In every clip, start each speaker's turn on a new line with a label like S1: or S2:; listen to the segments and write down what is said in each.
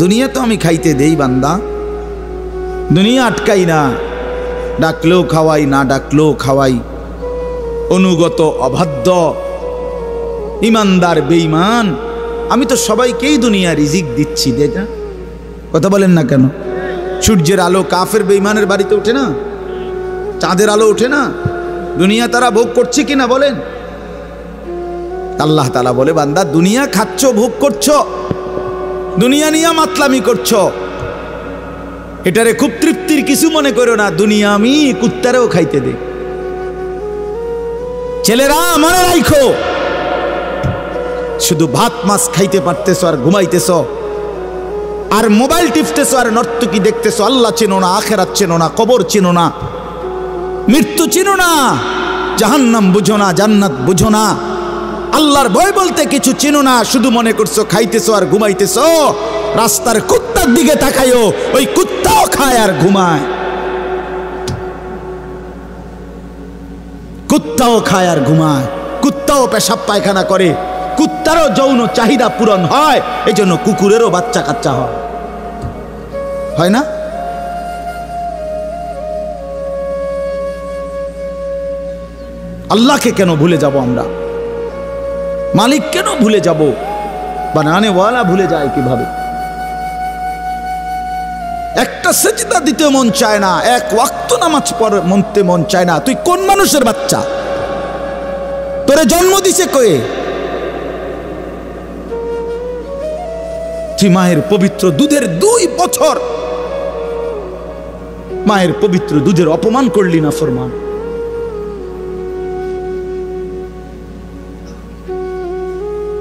S1: দুনিয়া তো আমি খাইতে দেই বান্দা, দুনিয়া আটকাই না, ডাকলেও খাওয়াই, না ডাকলেও খাওয়াই। অনুগত অবাধ্য ইমানদার বেঈমান আমি তো সবাইকেই দুনিয়া রিজিক দিচ্ছি। দেখা কথা বলেন না কেন? সূর্যের আলো কাফের বেঈমানের বাড়িতে ওঠে না, চাঁদের আলো ওঠে না, দুনিয়া তারা ভোগ করছে কিনা বলেন? আল্লাহ তাআলা বলে, বান্দা দুনিয়া খাচ্ছ, ভোগ করছো, দুনিয়া নিয়ে মাতলামি করছো, এটারে খুব তৃপ্তির কিছু মনে করো না। দুনিয়া আমি কুত্তারেও খাইতে দেই। ছেলেরা মনে রাখো, শুধু ভাত মাছ খাইতে পারতেছো আর ঘুমাইতেছো, আর মোবাইল টিপতেছো, আর নর্তকী দেখতেছো। আল্লাহ চেনো না, আখিরাত চেনো না, কবর চেনো না, মৃত্যু চেনো না, জাহান্নাম বুঝো না, জান্নাত বুঝো না, আল্লাহর ভয় বলতে কিছু চেনো না। শুধু মনে করছো খাইতেছো আর ঘুমাইতেছো। রাস্তার কুত্তার দিকে তাকাইও, ওই কুত্তাও খায় আর ঘুমায়, কুত্তাও খায় আর ঘুমায়, কুত্তাও পেশাব পায়খানা করে, কুত্তারও যৌন চাহিদা পূরণ হয়। এই জন্য কুকুরেরও বাচ্চা কাচ্চা হয় না? আল্লাহকে কেন ভুলে যাব আমরা? মালিক কেন ভুলে যাব? বানানে ওয়ালা ভুলে যায় কিভাবে? একটা সেজদা দিতে মন চায় না, এক ওয়াক্ত নামাজ পড়তে মন চায় না। তুই কোন মানুষের বাচ্চা? তোরে জন্ম দিছে কয়ে? তুই মায়ের পবিত্র দুধের 2 বছর মায়ের পবিত্র দুধের অপমান করলি না ফরমান।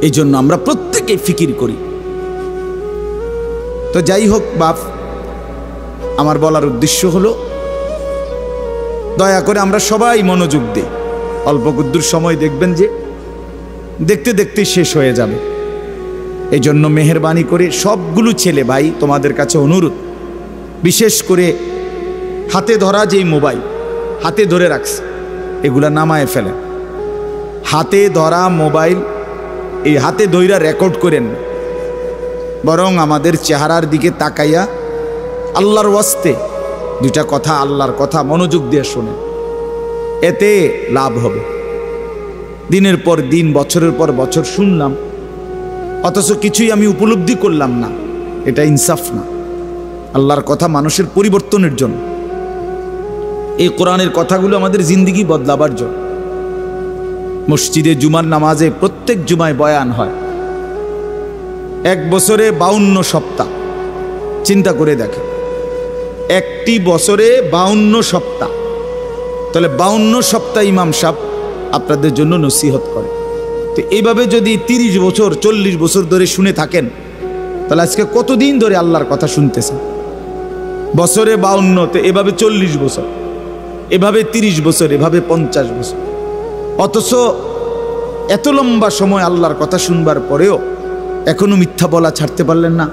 S1: এই জন্য আমরা প্রত্যেকে ফিকির করি। তো যাই হোক বাপ, আমার বলার উদ্দেশ্য হলো, দয়া করে আমরা সবাই মনোযোগ দিই। অল্প কুদ্দুর সময় দেখবেন যে দেখতে দেখতে শেষ হয়ে যাবে। এই জন্য মেহেরবানি করে সবগুলো ছেলে ভাই তোমাদের কাছে অনুরোধ, বিশেষ করে হাতে ধরা যেই মোবাইল হাতে ধরে রাখছে, এগুলা নামায় ফেলেন। হাতে ধরা মোবাইল এই হাতে ধইরা রেকর্ড করেন, বরং আমাদের চেহারার দিকে তাকাইয়া আল্লাহর ওয়াস্তে 2টা কথা, আল্লাহর কথা মনোযোগ দিয়ে শোনেন, এতে লাভ হবে। দিনের পর দিন, বছরের পর বছর শুনলাম, অথচ কিছুই আমি উপলব্ধি করলাম না। এটা ইনসাফ না। আল্লাহর কথা মানুষের পরিবর্তনের জন্য, এই কোরআনের কথাগুলো আমাদের জিন্দেগি বদলাবার জন্য। মসজিদে জুমার নামাজে প্রত্যেক জুমায় বয়ান হয়, 1 বছরে 52 সপ্তাহ। চিন্তা করে দেখে, একটি বছরে 52 সপ্তাহ, তাহলে 52 সপ্তাহ ইমাম সাহেব আপনাদের জন্য নসিহত করে। তো এইভাবে যদি 30 বছর 40 বছর ধরে শুনে থাকেন, তাহলে আজকে কতদিন ধরে আল্লাহর কথা শুনতেছেন? বছরে 52, তো এভাবে 40 বছর, এভাবে 30 বছর, এভাবে 50 বছর। অথচ এত লম্বা সময় আল্লাহর কথা শুনবার পরেও এখনো মিথ্যা বলা ছাড়তে পারলেন না।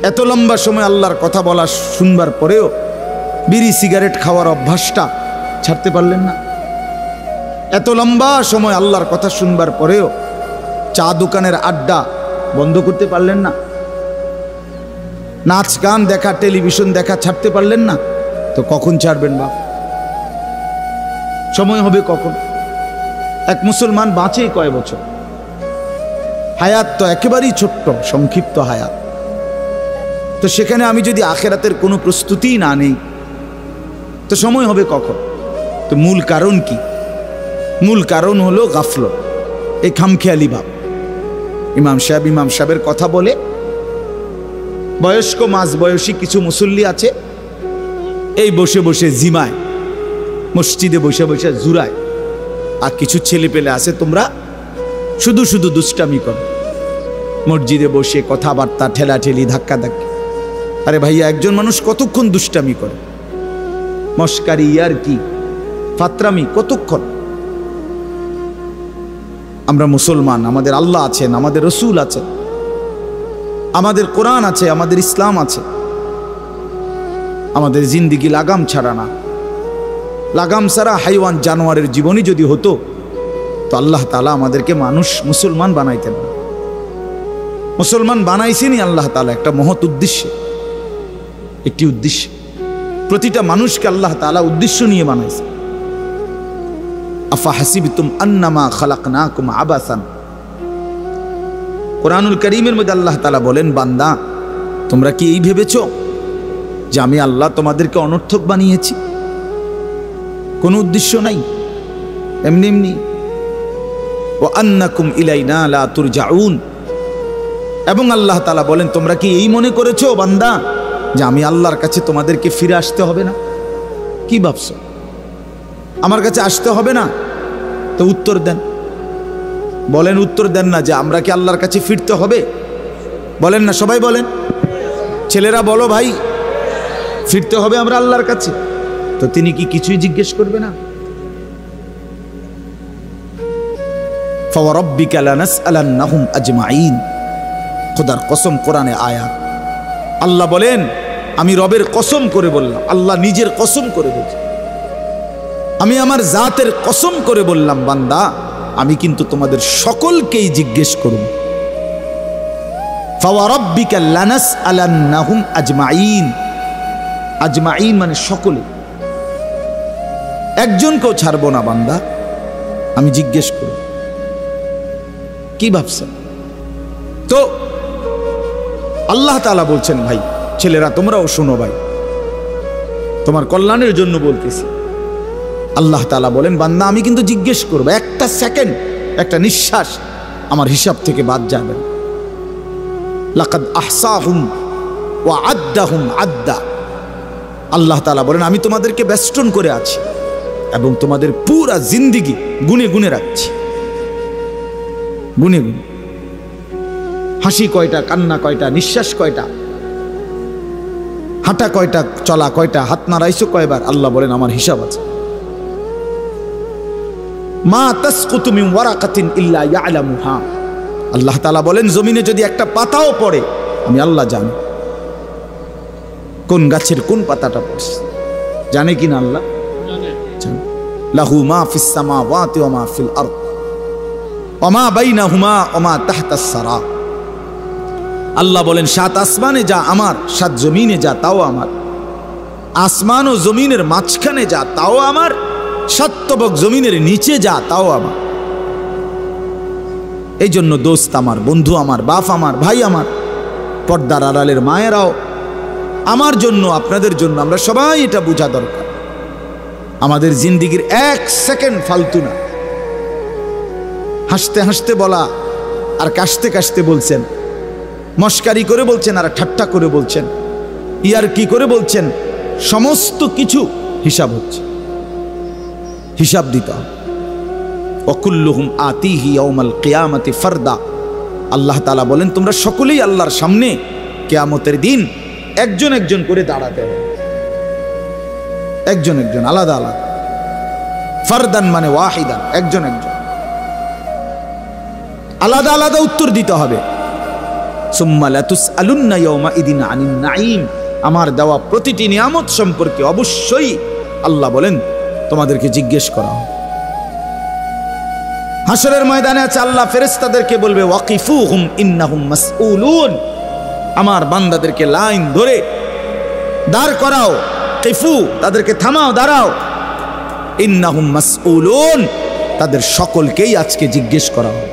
S1: এত লম্বা সময় আল্লাহর কথা বলা শুনবার পরেও বিড়ি সিগারেট খাওয়ার অভ্যাসটা ছাড়তে পারলেন না। এত লম্বা সময় আল্লাহর কথা শুনবার পরেও চা দোকানের আড্ডা বন্ধ করতে পারলেন না। নাচ গান দেখা, টেলিভিশন দেখা ছাড়তে পারলেন না। তো কখন ছাড়বেন বাপ? সময় হবে কখন? এক মুসলমান বাঁচে কয় বছর? হায়াত তো একেবারেই ছোট্ট, সংক্ষিপ্ত হায়াত। তো সেখানে আমি যদি আখেরাতের কোনো প্রস্তুতিই না নেই, তো সময় হবে কখন? তো মূল কারণ কি? মূল কারণ হলো গাফলত, এই খামখেয়ালি ভাব। ইমাম সাহেবের কথা বলে, বয়স্ক মাঝ বয়সী কিছু মুসল্লি আছে, এই বসে বসে জিমায়, মসজিদে বসে বসে জুরায়। আর কিছু ছেলে পেলে আছে, তোমরা শুধু শুধু দুষ্টামি করো, মসজিদে বসে কথাবার্তা, ঠেলাঠেলি, ধাক্কাধাক্কি। আরে ভাইয়া, একজন মানুষ কতক্ষণ দুষ্টামি করে? মস্কারি, আর কি ফাতরামি কতক্ষণ? আমরা মুসলমান, আমাদের আল্লাহ আছেন, আমাদের রসুল আছেন, আমাদের কোরআন আছে, আমাদের ইসলাম আছে। আমাদের জিন্দিগি লাগাম ছাড়া না। লাগাম ছাড়া হাইওয়ান জানোয়ারের জীবনই যদি হতো, তো আল্লাহ তাআলা আমাদেরকে মানুষ মুসলমান বানাইতেন না। মুসলমান বানাইছেনই আল্লাহ তাআলা একটা মহৎ উদ্দেশ্যে, একটি উদ্দেশ্যে। প্রতিটা মানুষকে আল্লাহ তাআলা উদ্দেশ্য নিয়ে বানাইছে। আফা হাসিবতুম আন্নামা খালাকনাকুম আবাসান, কোরআনুল কারীমের মধ্যে আল্লাহ তাআলা বলেন, বান্দা তোমরা কি এই ভেবেছো যে আমি আল্লাহ তোমাদেরকে অনর্থক বানিয়েছি? কোনো উদ্দেশ্য নাই, এমনি এমনি। ওয়া আন্নাকুম ইলাইনা লা তুরজাউন, এবং আল্লাহ তাআলা বলেন, তোমরা কি এই মনে করেছো বান্দা যে আমি আল্লাহর কাছে তোমাদেরকে ফিরে আসতে হবে না? কি ভাবছো আমার কাছে আসতে হবে না? তো উত্তর দেন, বলেন, উত্তর দেন না যে আমরা কি আল্লাহর কাছে ফিরতে হবে? বলেন না, সবাই বলেন, ছেলেরা বলো ভাই, ফিরতে হবে আমরা আল্লাহর কাছে। তো তিনি কি কিছুই জিজ্ঞেস করবে না? ফাওয়ারাব্বিকা লানাসআলান্নাহুম আজমাইন, খোদার কসম, কোরআনে আয়াত। আল্লাহ বলেন, আমি রবের কসম করে বললাম, আল্লাহ নিজের কসম করে বলছে, আমি আমার জাতের কসম করে বললাম, বান্দা আমি কিন্তু তোমাদের সকলকেই জিজ্ঞেস করব। ফাওয়ারাব্বিকা লানাসআলান্নাহুম আজমাইন, আজমাইন মানে সকলে, একজনকেও ছাড়বো না বান্দা, আমি জিজ্ঞেস করব। কি ভাবছেন? তো আল্লাহ তাআলা বলছেন, ভাই ছেলেরা তোমরাও শোনো, ভাই তোমার কল্যাণের জন্য বলতেছি। আল্লাহ তাআলা বলেন, বান্দা আমি কিন্তু জিজ্ঞেস করব, একটা সেকেন্ড, একটা নিঃশ্বাস আমার হিসাব থেকে বাদ যাবে না। লাকাদ আহসাহুম ওয়া আদ্দাহুম আদ্দা, আল্লাহ তাআলা বলেন, আমি তোমাদেরকে বেষ্টন করে আছি এবং তোমাদের পুরা জিন্দেগি গুনে গুনে রাখছি, গুনে গুনে। হাসি কয়টা, কান্না কয়টা, নিঃশ্বাস কয়টা, হাঁটা কয়টা, চলা কয়টা, হাত নাড়াইছো কয়বার, আল্লাহ বলেন আমার হিসাব আছে। মা তাসকুতু মিন ওয়ারাকাতিন ইল্লা ইয়ালামুহা, আল্লাহ তাআলা বলেন জমিনে যদি একটা পাতাও পড়ে আমি আল্লাহ জানি, কোন গাছের কোন পাতাটা পড়ছে জানে কিনা আল্লাহ জানে। লাহু মা ফিস সামাওয়াতি ওয়া মা ফিল আরদ ওয়া মা বাইনাহুমা ওয়া মা তাহতাস সারা, আল্লাহ বলেন সাত আসমানে যা আমার, সাত জমিনে যা তাও আমার, আসমান ও জমিনের মাঝখানে যা তাও আমার, সাত তবক জমিনের নিচে যা তাও আমার। এই জন্য দোস্ত আমার, বন্ধু আমার, বাপ আমার, ভাই আমার, পর্দার আড়ালের মায়েরাও, আমার জন্য আপনাদের জন্য আমরা সবাই এটা বোঝা দরকার, আমাদের জিন্দেগির এক সেকেন্ড ফালতু না। হাসতে হাসতে বলা আর কাশতে কাশতে বলছেন, মস্কারি করে বলছেন আর ঠাট্টা করে বলছেন, ইয়ার কি করে বলছেন, সমস্ত কিছু হিসাব হচ্ছে, হিসাব দিতে হবে। ওয়াকুল্লুহুম আতিহি ইয়াউমাল কিয়ামাতি ফারদা, আল্লাহ তাআলা বলেন তোমরা সকলেই আল্লাহর সামনে কিয়ামতের দিন একজন একজন করে দাঁড়াতে হবে, একজন একজন, আলাদা আলাদা। ফারদান মানে ওয়াহিদান, একজন একজন, আলাদা আলাদা উত্তর দিতে হবে। সুম্মা লাতুসআলুন্না ইয়াউমাইদিন আনিন নাঈম, আমার দেওয়া প্রতিটি নিয়ামত সম্পর্কে অবশ্যই আল্লাহ বলেন তোমাদেরকে জিজ্ঞেস করা হবে। হাসরের ময়দানে আছে আল্লাহ ফেরেশতাদেরকে বলবে, ওয়াকিফুহুম ইন্নাহুম মাসউলুন, আমার বান্দাদেরকে লাইন ধরে দাঁড় করাও, কিফু তাদেরকে থামাও, দাঁড়াও, ইন্নাহুম মাসউলুন, তাদের সকলকেই আজকে জিজ্ঞেস করা হবে।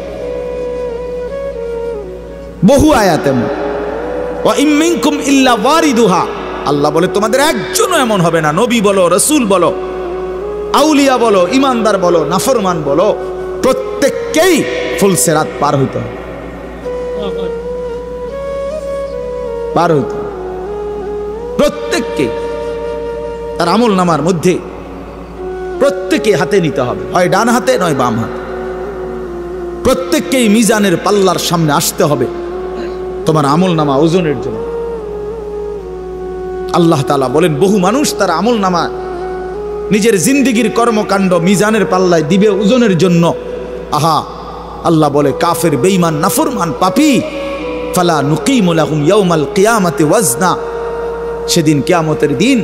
S1: বহু আয়াতে ওয়া ইম মিনকুম ইল্লা ওয়ারিদুহা, আল্লাহ বলে তোমাদের একজনও এমন হবে না, নবী বলো, রাসূল বলো, আউলিয়া বলো, ইমানদার বলো, নাফরমান বলো, প্রত্যেককেই ফুলসিরাত পার হইতে হবে, পার হইতে হবে প্রত্যেককেই। তার আমল নামার মধ্যে প্রত্যেকে হাতে নিতে হবে, হয় ডান হাতে নয় বাম হাতে, প্রত্যেককেই মিজানের পাল্লার সামনে আসতে হবে তোমার আমল নামা ওজনের জন্য। আল্লাহ তাআলা বলেন বহু মানুষ তার আমল নামা নিজের জিন্দেগির কর্মকাণ্ড মিজানের পাল্লায় দিবে ওজনের জন্য। আহা, আল্লাহ বলে কাফের, বেঈমান, নাফরমান, পাপী, ফালা নুকিমু লাহুম ইয়াউমাল কিয়ামাতি ওয়াজনা, সেদিন কিয়ামতের দিন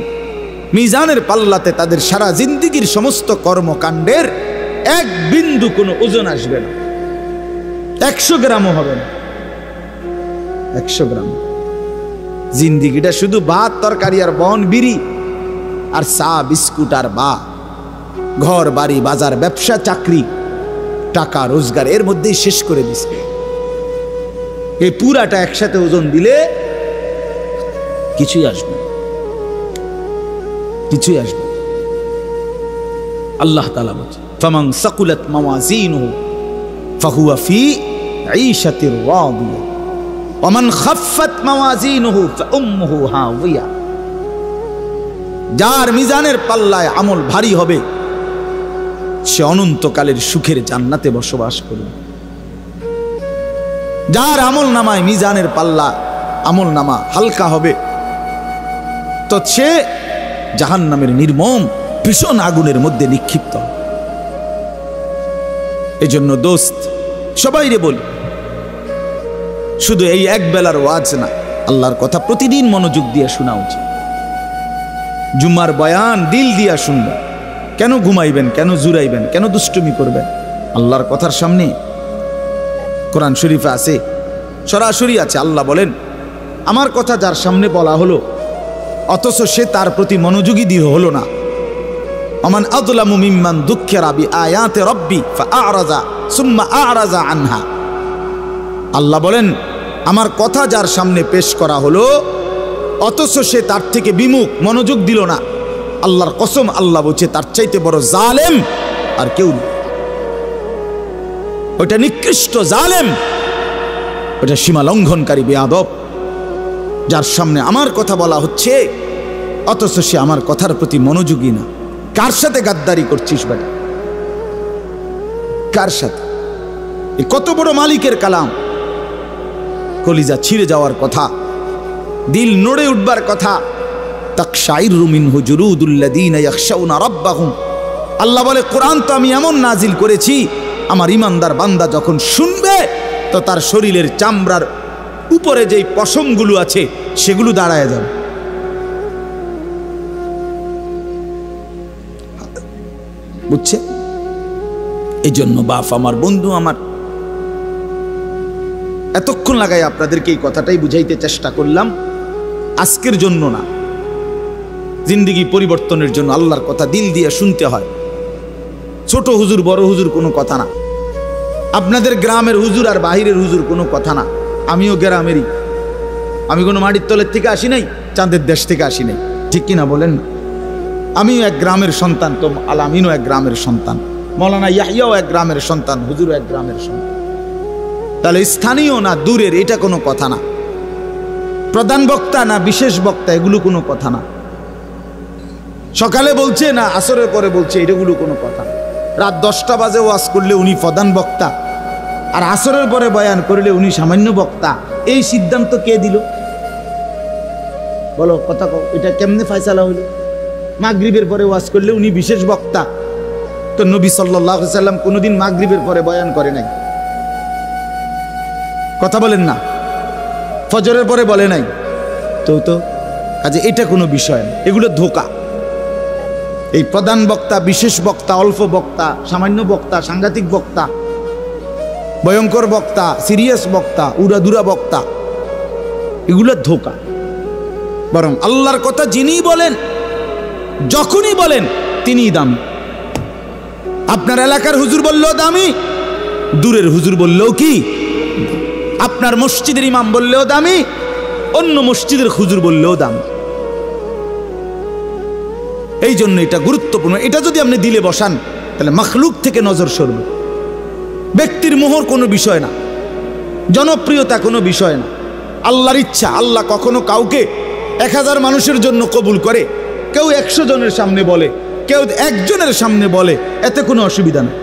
S1: মিজানের পাল্লাতে তাদের সারা জিন্দেগির সমস্ত কর্মকাণ্ডের এক বিন্দু কোনো ওজন আসবে না, 100 গ্রামও হবে না। 100 গ্রাম। জিন্দিগিটা শুধু ভাত তরকারি আর বন বিড়ি আর চা বিস্কুট আর বা ঘর বাড়ি বাজার ব্যবসা চাকরি টাকা রোজগার এর মধ্যেই শেষ করে দিছে। এই পুরাটা একসাথে ওজন দিলে কিছুই আসবে, কিছুই আসবে। আল্লাহ তাআলা বলেন ফামান সাকুলাত মাওয়াজিনুহু ফাহুয়া ফি ঈশাতির রাদিয়া ওয়া মান খাফফাত মাওয়াজিনুহু ফাউম্মুহু হাওিয়া। যার মিজানের পাল্লায় আমল ভারী হবে সে অনন্তকালের সুখের জান্নাতে বসবাস করবে। যার আমল নামায় মিজানের পাল্লা আমল নামা হালকা হবে তো সে জাহান্নামের নির্মম ভীষণ আগুনের মধ্যে নিক্ষিপ্ত। এজন্য দোস্ত সবাইরে বলি, শুধু এই এক বেলার ওয়াজ না, আল্লাহর কথা প্রতিদিন মনোযোগ দিয়ে শোনা উচিত। জুমার বয়ান দিল দিয়া শুনবেন। কেন ঘুমাইবেন, কেন জুরাইবেন, কেন দুষ্টুমি করবেন? আল্লাহর কথার সামনে কোরআন শরীফে আছে, সরাসরি আছে। আল্লাহ বলেন আমার কথা যার সামনে বলা হলো অথচ সে তার প্রতি মনোযোগী দিয়ে হলো না। আমান আযলামু মিম্মান দুক্কিরা বিআয়াতি রাব্বি ফাআরাযা সুম্মা আ'রাযা আনহা। আল্লাহ বলেন আমার কথা যার সামনে পেশ করা হলো অথচ সে তার থেকে বিমুখ, মনোযোগ দিল না। আল্লাহর কসম, আল্লাহ বলছে তার চাইতে বড় জালেম আর কেউ নেই। ওটা নিকৃষ্ট জালেম, ওটা সীমা লঙ্ঘনকারী বেয়াদব, যার সামনে আমার কথা বলা হচ্ছে অথচ সে আমার কথার প্রতি মনোযোগী না। কার সাথে গাদ্দারি করছিস বেটা? কার সাথে? কত বড় মালিকের কালাম, কলিজা ছিঁড়ে যাওয়ার কথা, দিল নড়ে উঠবার কথা। তাকশাইরু মিনহু জুলুদুল্লাযীনা ইয়াখশাউনা রাব্বাহুম। আল্লাহ বলে কোরআন তো আমি এমন নাজিল করেছি আমার ইমানদার বান্দা যখন শুনবে তো তার শরীরের চামড়ার উপরে যেই পশমগুলো আছে সেগুলো দাঁড়ায় যাবে। বুঝছে? এই জন্য বাপ আমার, বন্ধু আমার, এতক্ষণ লাগাই আপনাদেরকে এই কথাটাই বুঝাইতে চেষ্টা করলাম। আজকের জন্য না, জিন্দেগি পরিবর্তনের জন্য আল্লাহর কথা দিল দিয়ে শুনতে হয়। ছোট হুজুর বড় হুজুর কোনো কথা না, আপনাদের গ্রামের হুজুর আর বাহিরের হুজুর কোনো কথা না। আমিও গ্রামেরই, আমি কোনো মাটির তলের থেকে আসি নাই, চাঁদের দেশ থেকে আসি নাই, ঠিক কিনা বলেন না? আমিও এক গ্রামের সন্তান, তো আলামিনও এক গ্রামের সন্তান, মৌলানা ইয়াহিয়াও এক গ্রামের সন্তান, হুজুরও এক গ্রামের সন্তান। তাহলে স্থানীয় না দূরের এটা কোনো কথা না, প্রধান বক্তা না বিশেষ বক্তা এগুলো কোনো কথা না, সকালে বলছে না আসরের পরে বলছে এটাগুলো কোনো কথা না। রাত 10টা বাজে ওয়াজ করলে উনি প্রধান বক্তা আর আসরের পরে বয়ান করলে উনি সামান্য বক্তা, এই সিদ্ধান্ত কে দিল? বলো কথা কও, এটা কেমনে ফয়সালা হইল? মাগরিবের পরে ওয়াজ করলে উনি বিশেষ বক্তা, তো নবী সাল্লাল্লাহু আলাইহি সাল্লাম কোনোদিন মাগরিবের পরে বয়ান করে নাই, কথা বলেন না? ফজরের পরে বলে নাই, তো কাজে এটা কোনো বিষয় না, এগুলো ধোঁকা। এই প্রধান বক্তা, বিশেষ বক্তা, অল্প বক্তা, সামান্য বক্তা, সাংঘাতিক বক্তা, ভয়ঙ্কর বক্তা, সিরিয়াস বক্তা, উড়াদুরা বক্তা, এগুলো ধোঁকা। বরং আল্লাহর কথা যিনি বলেন, যখনই বলেন তিনিই দামি। আপনার এলাকার হুজুর বললেও দামি, দূরের হুজুর বললেও কি, আপনার মসজিদের ইমাম বললেও দামি, অন্য মসজিদের হুজুর বললেও দামি। এই জন্য এটা গুরুত্বপূর্ণ। এটা যদি আপনি দিলে বসান তাহলে মাখলুক থেকে নজর সরবে। ব্যক্তির মোহর কোনো বিষয় না, জনপ্রিয়তা কোনো বিষয় না, আল্লাহর ইচ্ছা। আল্লাহ কখনো কাউকে 1000 মানুষের জন্য কবুল করে, কেউ 100 জনের সামনে বলে, কেউ 1 জনের সামনে বলে, এতে কোনো অসুবিধা নেই।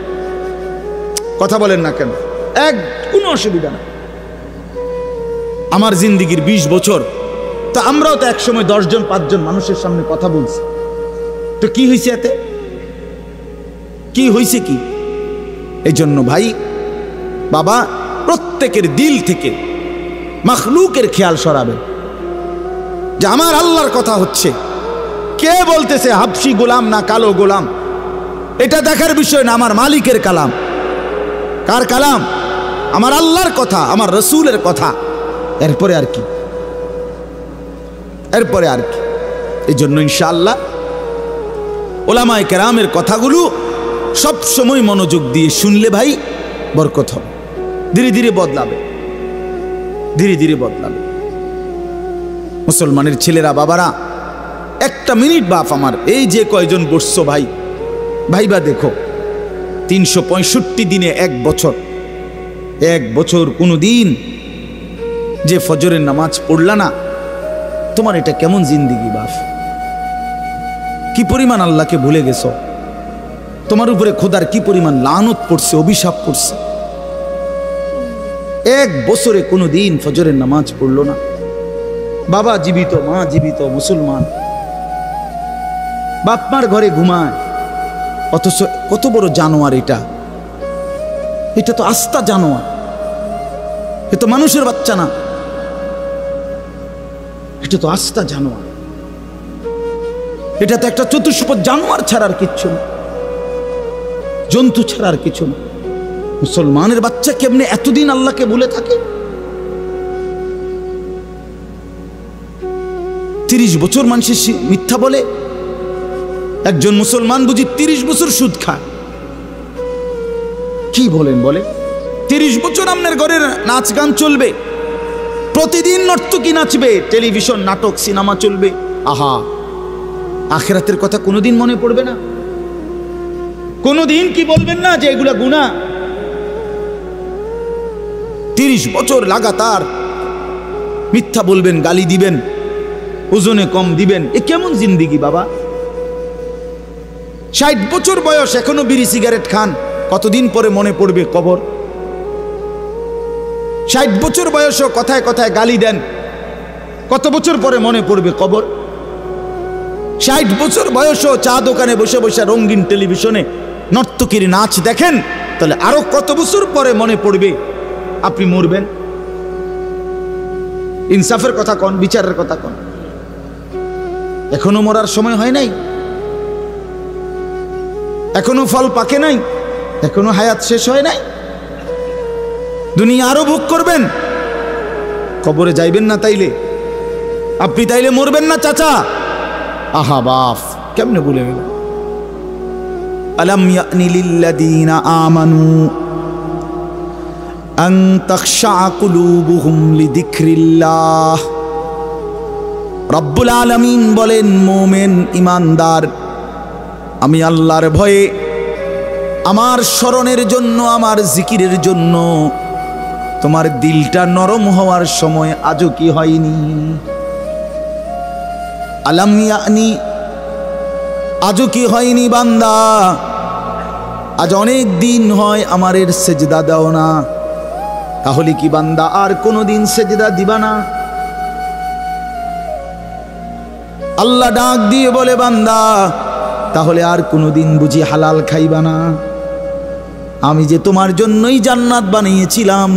S1: কথা বলেন না কেন? কোনো অসুবিধা নেই। আমার জিন্দিগির 20 বছর, তো আমরাও তো একসময় 10 জন 5 জন মানুষের সামনে কথা বলছি, তো কি হয়েছে এতে? কি হয়েছে কি? এই জন্য ভাই বাবা প্রত্যেকের দিল থেকে মাখলুকের খেয়াল সরাবে যে আমার আল্লাহর কথা হচ্ছে, কে বলতেছে হাবশি গোলাম না কালো গোলাম, এটা দেখার বিষয় না। আমার মালিকের কালাম। কার কালাম? আমার আল্লাহর কথা, আমার রসুলের কথা। এরপরে আর কি, এরপরে আর কি। এই জন্য ইনশাআল্লাহ ওলামায়ে কেরামের কথাগুলো সব সময় মনোযোগ দিয়ে শুনলে ভাই বরকত হবে। ধীরে ধীরে বদলাবে, ধীরে ধীরে বদলাবে। মুসলমানের ছেলেরা, বাবারা, একটা মিনিট বাপ আমার, এই যে কয়জন বসছো ভাই, ভাইবা দেখো 365 দিনে এক বছর, এক বছর কোনো দিন যে ফজরের নামাজ পড়লা না, তোমার এটা কেমন জিন্দিগি বাপ? কি পরিমাণ আল্লাহকে ভুলে গেছো? তোমার উপরে খোদার কি পরিমাণ লানত পড়ছে, অভিশাপ পড়ছে। এক বছরে কোনো দিন ফজরের নামাজ পড়লো না। বাবা জীবিত, মা জীবিত, মুসলমান, বাপ মার ঘরে ঘুমায়, অথচ কত বড় জানোয়ার এটা! এটা তো আস্তা জানোয়ার, এ তো মানুষের বাচ্চা না, এটা তো আস্তা জানোয়ার। এটা তো একটা চতুষ্পদ জানোয়ার ছাড়ার কিচ্ছু না, জন্তু ছাড়ার কিছু না। মুসলমানের বাচ্চা কেমনে এতদিন আল্লাহকে ভুলে থাকে? 30 বছর মানুষের মিথ্যা বলে, একজন মুসলমান বুঝি 30 বছর সুদ খায়। কি বলেন? বলে 30 বছর আপনার ঘরে নাচ গান চলবে, প্রতিদিন নর্তকী নাচবে, টেলিভিশন, নাটক, সিনেমা চলবে। আহা, আখিরাতের কথা কোনোদিন মনে পড়বে না? কোনোদিন কি বলবেন না যে এগুলা গুনাহ? 30 বছর লাগাতার মিথ্যা বলবেন, গালি দিবেন, ওজনে কম দিবেন, এ কেমন জিন্দিগি বাবা? 60 বছর বয়স, এখনো বিড়ি সিগারেট খান, কতদিন পরে মনে পড়বে কবর? 60 বছর বয়সও কথায় কথায় গালি দেন, কত বছর পরে মনে পড়বে কবর? 60 বছর বয়সও চা দোকানে বসে বসে রঙিন টেলিভিশনে নর্তকীর নাচ দেখেন, তাহলে আরো কত বছর পরে মনে পড়বে আপনি মরবেন? ইনসাফের কথা কন, বিচারের কথা কন। এখনো মরার সময় হয় নাই, এখনো ফল পাকে নাই, এখনো হায়াত শেষ হয় নাই। দুনিয়া আরো ভোগ করবেন, কবরে যাইবেন না তাইলে? আপনি তাইলে মরবেন না চাচা? আহা বাপ, কেমনে ভুলে গেল? আলাম ইয়ানি লিল্লাযীনা আমানু আন তাখশা কুলুবুহুম লিযিকরিল্লাহ। রব্বুল আলামিন বলেন, মুমিন ঈমানদার, আমি আল্লাহর ভয়ে, আমার স্মরণের জন্য, আমার জিকিরের জন্য তোমার দিলটা নরম হওয়ার সময় আজও কি হয়নি? আলাম ইয়ানি, আজও কি হয়নি বান্দা? আজ অনেক দিন হয় আমারের সেজদা দাও না, তাহলে কি বান্দা আর কোনোদিন সেজদা দিবা না? আল্লাহ ডাক দিয়ে বলে, বান্দা তাহলে আর কোনোদিন বুঝি হালাল খাইবা না? আমি যে তোমার জন্যই জান্নাত বানিয়েছিলাম,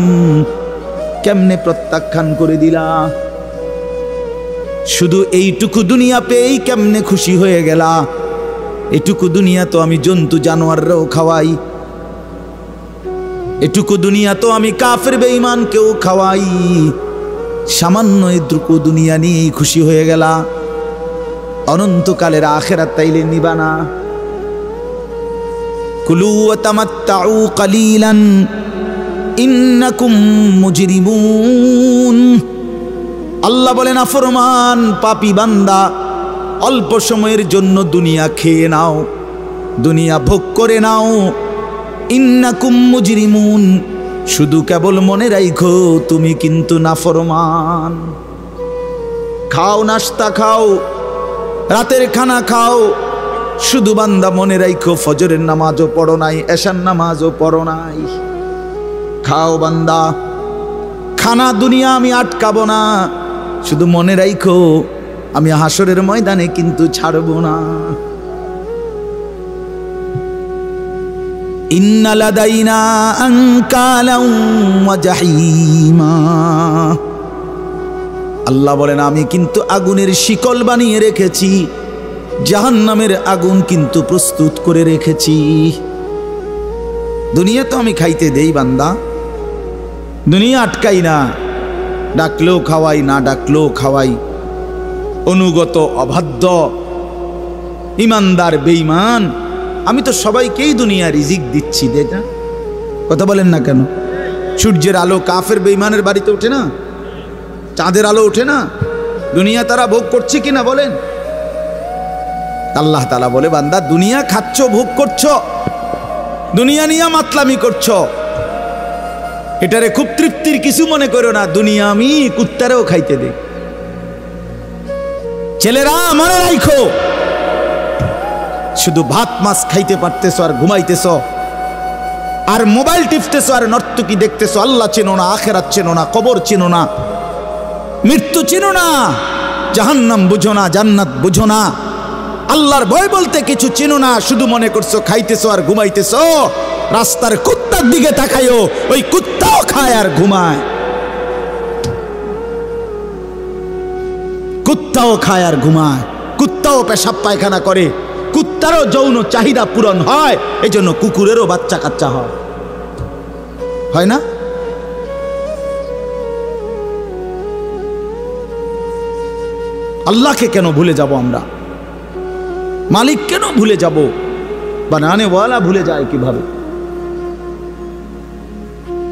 S1: কেমনে প্রত্যাখ্যান করে দিলা? শুধু এইটুকু দুনিয়া পেয়েই কেমনে খুশি হয়ে গেলা? এটুকু দুনিয়া তো আমি জন্তু জানোয়াররাও খাওয়াই, এটুকু দুনিয়া তো আমি কাফের বেঈমানকেও খাওয়াই, সামান্য এটুকু দুনিয়া নিয়েই খুশি হয়ে গেলা? অনন্তকালের আখিরাত তাইলে নিবা না? কুলু ওয়া তামাত্তাউ কালিলান ইন্নাকুম মুজরিমুন। আল্লাহ বলেন, নাফরমান পাপী বান্দা, অল্প সময়ের জন্য দুনিয়া খেয়ে নাও, দুনিয়া ভোগ করে নাও। ইন্নাকুম মুজরিমুন, শুধু কেবল মনে রাখো তুমি কিন্তু নাফরমান। খাও, নাস্তা খাও, রাতের খানা খাও, শুধু বান্দা মনে রাখো ফজরের নামাজও পড়ো নাই, এশার নামাজও পড়ো নাই। খাও বান্দা, খানা দুনিয়া আমি আটকাবো না, শুধু মনে রাখো আমি হাসরের ময়দানে কিন্তু ছাড়বো না। ইন্না লাদাইনা আনকালাম ওয়া জাহিমা। আল্লাহ বলেন, আমি কিন্তু আগুনের শিকল বানিয়ে রেখেছি, জাহান্নামের আগুন কিন্তু প্রস্তুত করে রেখেছি। দুনিয়া তো আমি খাইতে দেই বান্দা, দুনিয়া আটকাই না, ডাকলেও খাওয়াই, না ডাকলেও খাওয়াই, অনুগত অবাধ্য, ইমানদার বেঈমান, আমি তো সবাইকেই দুনিয়া রিজিক দিচ্ছি, দে না? কথা বলেন না কেন? সূর্যের আলো কাফের বেঈমানের বাড়িতে ওঠে না? চাঁদের আলো ওঠে না? দুনিয়া তারা ভোগ করছে কিনা বলেন? আল্লাহ তাআলা বলে, বান্দা দুনিয়া খাচ্ছ, ভোগ করছো, দুনিয়া নিয়ে মাতলামি করছো, এটারে খুব তৃপ্তির কিছু মনে করো না। দুনিয়া আমি কুত্তারেও খাইতে দে। ছেলেরা মনে রাখো, শুধু ভাত মাছ খাইতে পারতেছো আর ঘুমাইতেছো, আর মোবাইল টিপতেছো, আর নর্তকী দেখতেছো। আল্লাহ চেনো না, আখিরাত চেনো না, কবর চেনো না, মৃত্যু চেনো না, জাহান্নাম বুঝো না, জান্নাত বুঝো না, আল্লাহর ভয় বলতে কিছু চেনো না। শুধু মনে করছো খাইতেছো আর ঘুমাইতেছো। রাস্তার কুত্তার দিকে তাকাইও, ওই কুত্তাও খায় আর ঘুমায়, কুত্তাও খায় আর ঘুমায়, কুত্তাও পেশাব পায়খানা করে, কুত্তারও যৌন চাহিদা পূরণ হয়, এই জন্য কুকুরেরও বাচ্চা কাচ্চা হয় না? আল্লাহকে কেন ভুলে যাব আমরা? মালিক কেন ভুলে যাব? বানানে ওয়ালা ভুলে যায় কিভাবে?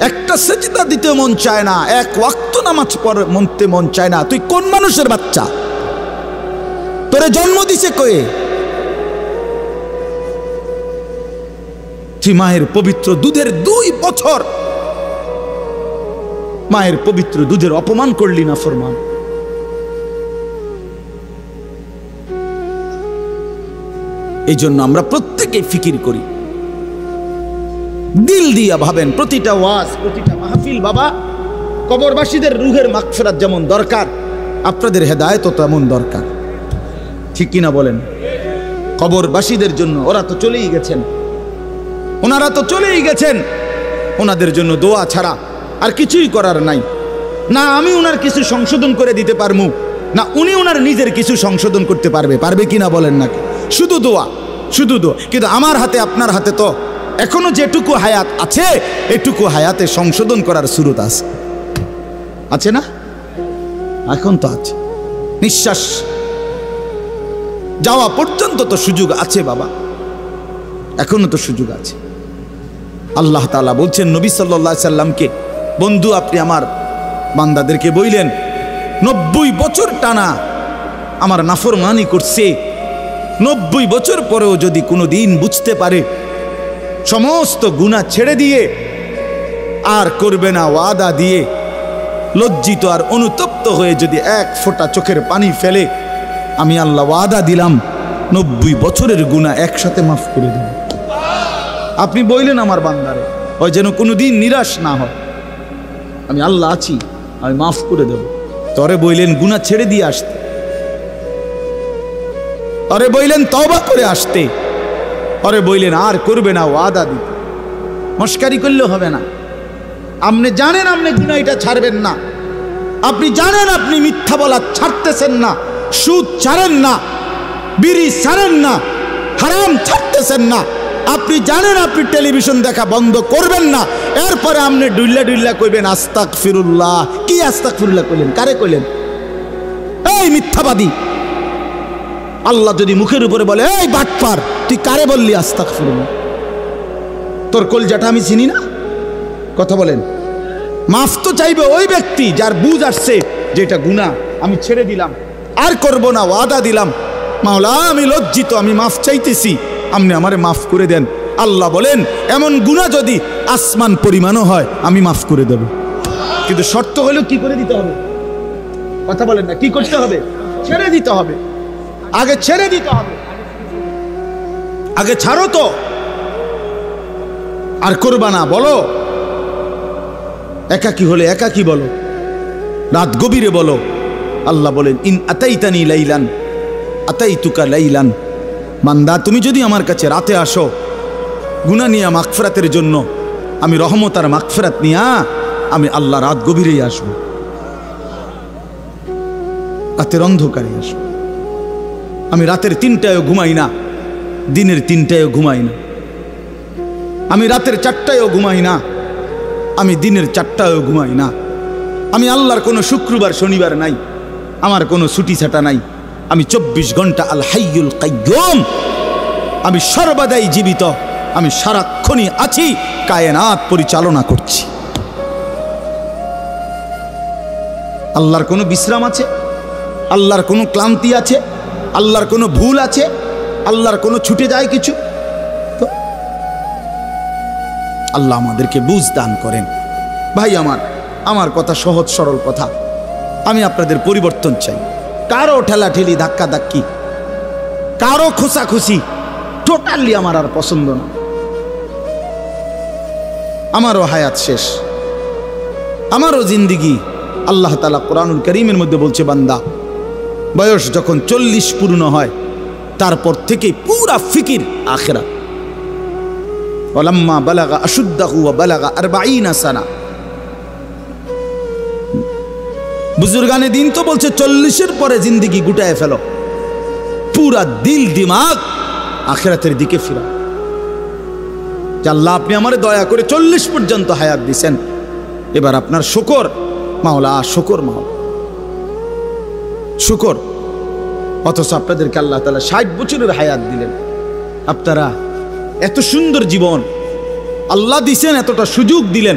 S1: একটা সেজদা দিতে মন চায় না, এক ওয়াক্ত নামাজ পড়তে মন চায় না। তুই কোন মানুষের বাচ্চা? তোরে জন্ম দিছে কয়ে? তুই মায়ের পবিত্র দুধের 2 বছর মায়ের পবিত্র দুধের অপমান করলি না ফরমান। এই জন্য আমরা প্রত্যেকে ফিকির করি, দিল দিয়া ভাবেন। প্রতিটা ওয়াজ, প্রতিটা মাহফিল বাবা, কবরবাসীদের রুহের মাগফিরাত যেমন দরকার, আপনাদের হেদায়েতও তেমন দরকার। ঠিক কিনা বলেন? কবরবাসীদের জন্য, ওরা তো চলেই গেছেন, ওনারা তো চলেই গেছেন, ওনাদের জন্য দোয়া ছাড়া আর কিছুই করার নাই। না আমি ওনার কিছু সংশোধন করে দিতে পারবো, না উনি ওনার নিজের কিছু সংশোধন করতে পারবে কিনা বলেন নাকি? শুধু দোয়া, শুধু দোয়া। কিন্তু আমার হাতে, আপনার হাতে তো এখনো যেটুকু হায়াত আছে, এটুকু হায়াতে সংশোধন করার সুরত আছে না? এখন তো আছে, নিঃশ্বাস যাওয়া পর্যন্ত তো সুযোগ আছে বাবা, এখনো তো সুযোগ আছে। আল্লাহ তাআলা বলছেন নবী সাল্লাল্লাহু আলাইহি সাল্লামকে, বন্ধু আপনি আমার বান্দাদেরকে বইলেন 90 বছর টানা আমার নাফরমানি করছে, 90 বছর পরেও যদি কোনো দিন বুঝতে পারে, সমস্ত গুনাহ ছেড়ে দিয়ে আর করবে না ওয়াদা দিয়ে, লজ্জিত আর অনুতপ্ত হয়ে যদি এক ফোঁটা চোখের পানি ফেলে, আমি আল্লাহ ওয়াদা দিলাম 90 বছরের গুনাহ একসাথে মাফ করে দেব। আপনি বললেন আমার বান্দারে, ওই যেন কোনোদিন নিরাশ না হয়, আমি আল্লাহ আছি, আমি মাফ করে দেব। তরে বললেন গুনাহ ছেড়ে দিয়ে আসতে, তরে বললেন তওবা করে আসতে, তরে বললেন আর করবে না ওয়াদা দিতে। মস্কারি করলে হবে না। আপনি জানেন আপনি গুনাহ এটা ছাড়বেন না, আপনি জানেন আপনি মিথ্যা বলা ছাড়তেছেন না, সুদ ছাড়েন না, বিড়ি ছাড়েন না, হারাম ছাড়তেছেন না, আপনি জানেন আপনি টেলিভিশন দেখা বন্ধ করবেন না, এরপরে আপনি ডুল্লা ডুল্লা কইবেন আস্তাগফিরুল্লাহ। কি আস্তাগফিরুল্লাহ কইলেন? কারে কইলেন? এই মিথ্যাবাদী। আল্লাহ যদি মুখের উপরে বলে এই বাটপার, তুই কারে বললি আস্তাগফিরুল্লাহ? তোর কলজাটা আমি চিনি না? কথা বলেন। মাফ তো চাইবে ওই ব্যক্তি যার বুঝ আসছে যে এটা গুনাহ, আমি ছেড়ে দিলাম, আর করব না, ওয়াদা দিলাম। মাওলা আমি লজ্জিত, আমি মাফ চাইতেছি, আপনি আমারে মাফ করে দেন। আল্লাহ বলেন এমন গুনাহ যদি আসমান পরিমাণও হয় আমি মাফ করে দেব, কিন্তু শর্ত হলো কি করে দিতে হবে? কথা বলেন না, কি করতে হবে? ছেড়ে দিতে হবে, আগে ছেড়ে দিতে হবে, আগে ছাড়ো তো, আর করবা না। বলো একাকী হলে একাকী বলো, রাত গভীরে বলো। আল্লাহ বলেন ইন আতাইতানি লাইলান আতাইতুকা লাইলান, বান্দা তুমি যদি আমার কাছে রাতে আসো গুনাহ নিয়া মাগফিরাতের জন্য, আমি রহমত আর মাগফিরাত নিয়া আমি আল্লাহ রাত গভীরেই আসব, রাতের অন্ধকারে আসব। আমি রাতের 3টায়ও ঘুমাই না, দিনের 3টায়ও ঘুমাই না, আমি রাতের 4টায়ও ঘুমাই না, আমি দিনের 4টায়ও ঘুমাই না। আমি আল্লাহর কোনো শুক্রবার শনিবার নাই, আমার কোনো ছুটি ছাটা নাই। আমি 24 ঘন্টা আল হাইয়ুল কাইয়ুম, আমি সর্বদাই জীবিত, আমি সারাক্ষণই আছি, কায়নাত পরিচালনা করছি। আল্লাহর কোনো বিশ্রাম আছে? আল্লাহর কোনো ক্লান্তি আছে? আল্লাহর কোনো ভুল আছে? আল্লাহর কোনো ছুটে যায় কিছু? তো আল্লাহ আমাদেরকে বুঝ দান করেন। ভাই আমার কথা সহজ সরল কথা। আমি আপনাদের পরিবর্তন চাই। কারো ঠেলাঠেলি, ধাক্কা ধাক্কি, কারো খোসাখুসি টোটালি আমার আর পছন্দ না। আমারও হায়াত শেষ, আমারও জিন্দিগি। আল্লাহ তাআলা কোরআনুল কারীমের মধ্যে বলছে, বান্দা বয়স যখন 40 পূর্ণ হয় তারপর থেকে পুরা ফিকির আখিরাত। ওয়ালাম্মা বালাগা আশুদ্দাহু ওয়া বালাগা 40 সানা। বুজুর্গানে দিন তো বলছে 40-এর পরে জিন্দিগি গুটায় ফেলো, পুরা দিল দিমাগ আখিরাতের দিকে ফিরা। আল্লাহ আপনি আমারে দয়া করে 40 পর্যন্ত হায়াত দিছেন, এবার আপনার শুকর মাওলা, শুকর মাওলা, শুকর। অথচ আপনাদেরকে আল্লাহ তাআলা 60 বছরের হায়াত দিলেন। আপনারা এত সুন্দর জীবন আল্লাহ দিছেন, এতটা সুযোগ দিলেন,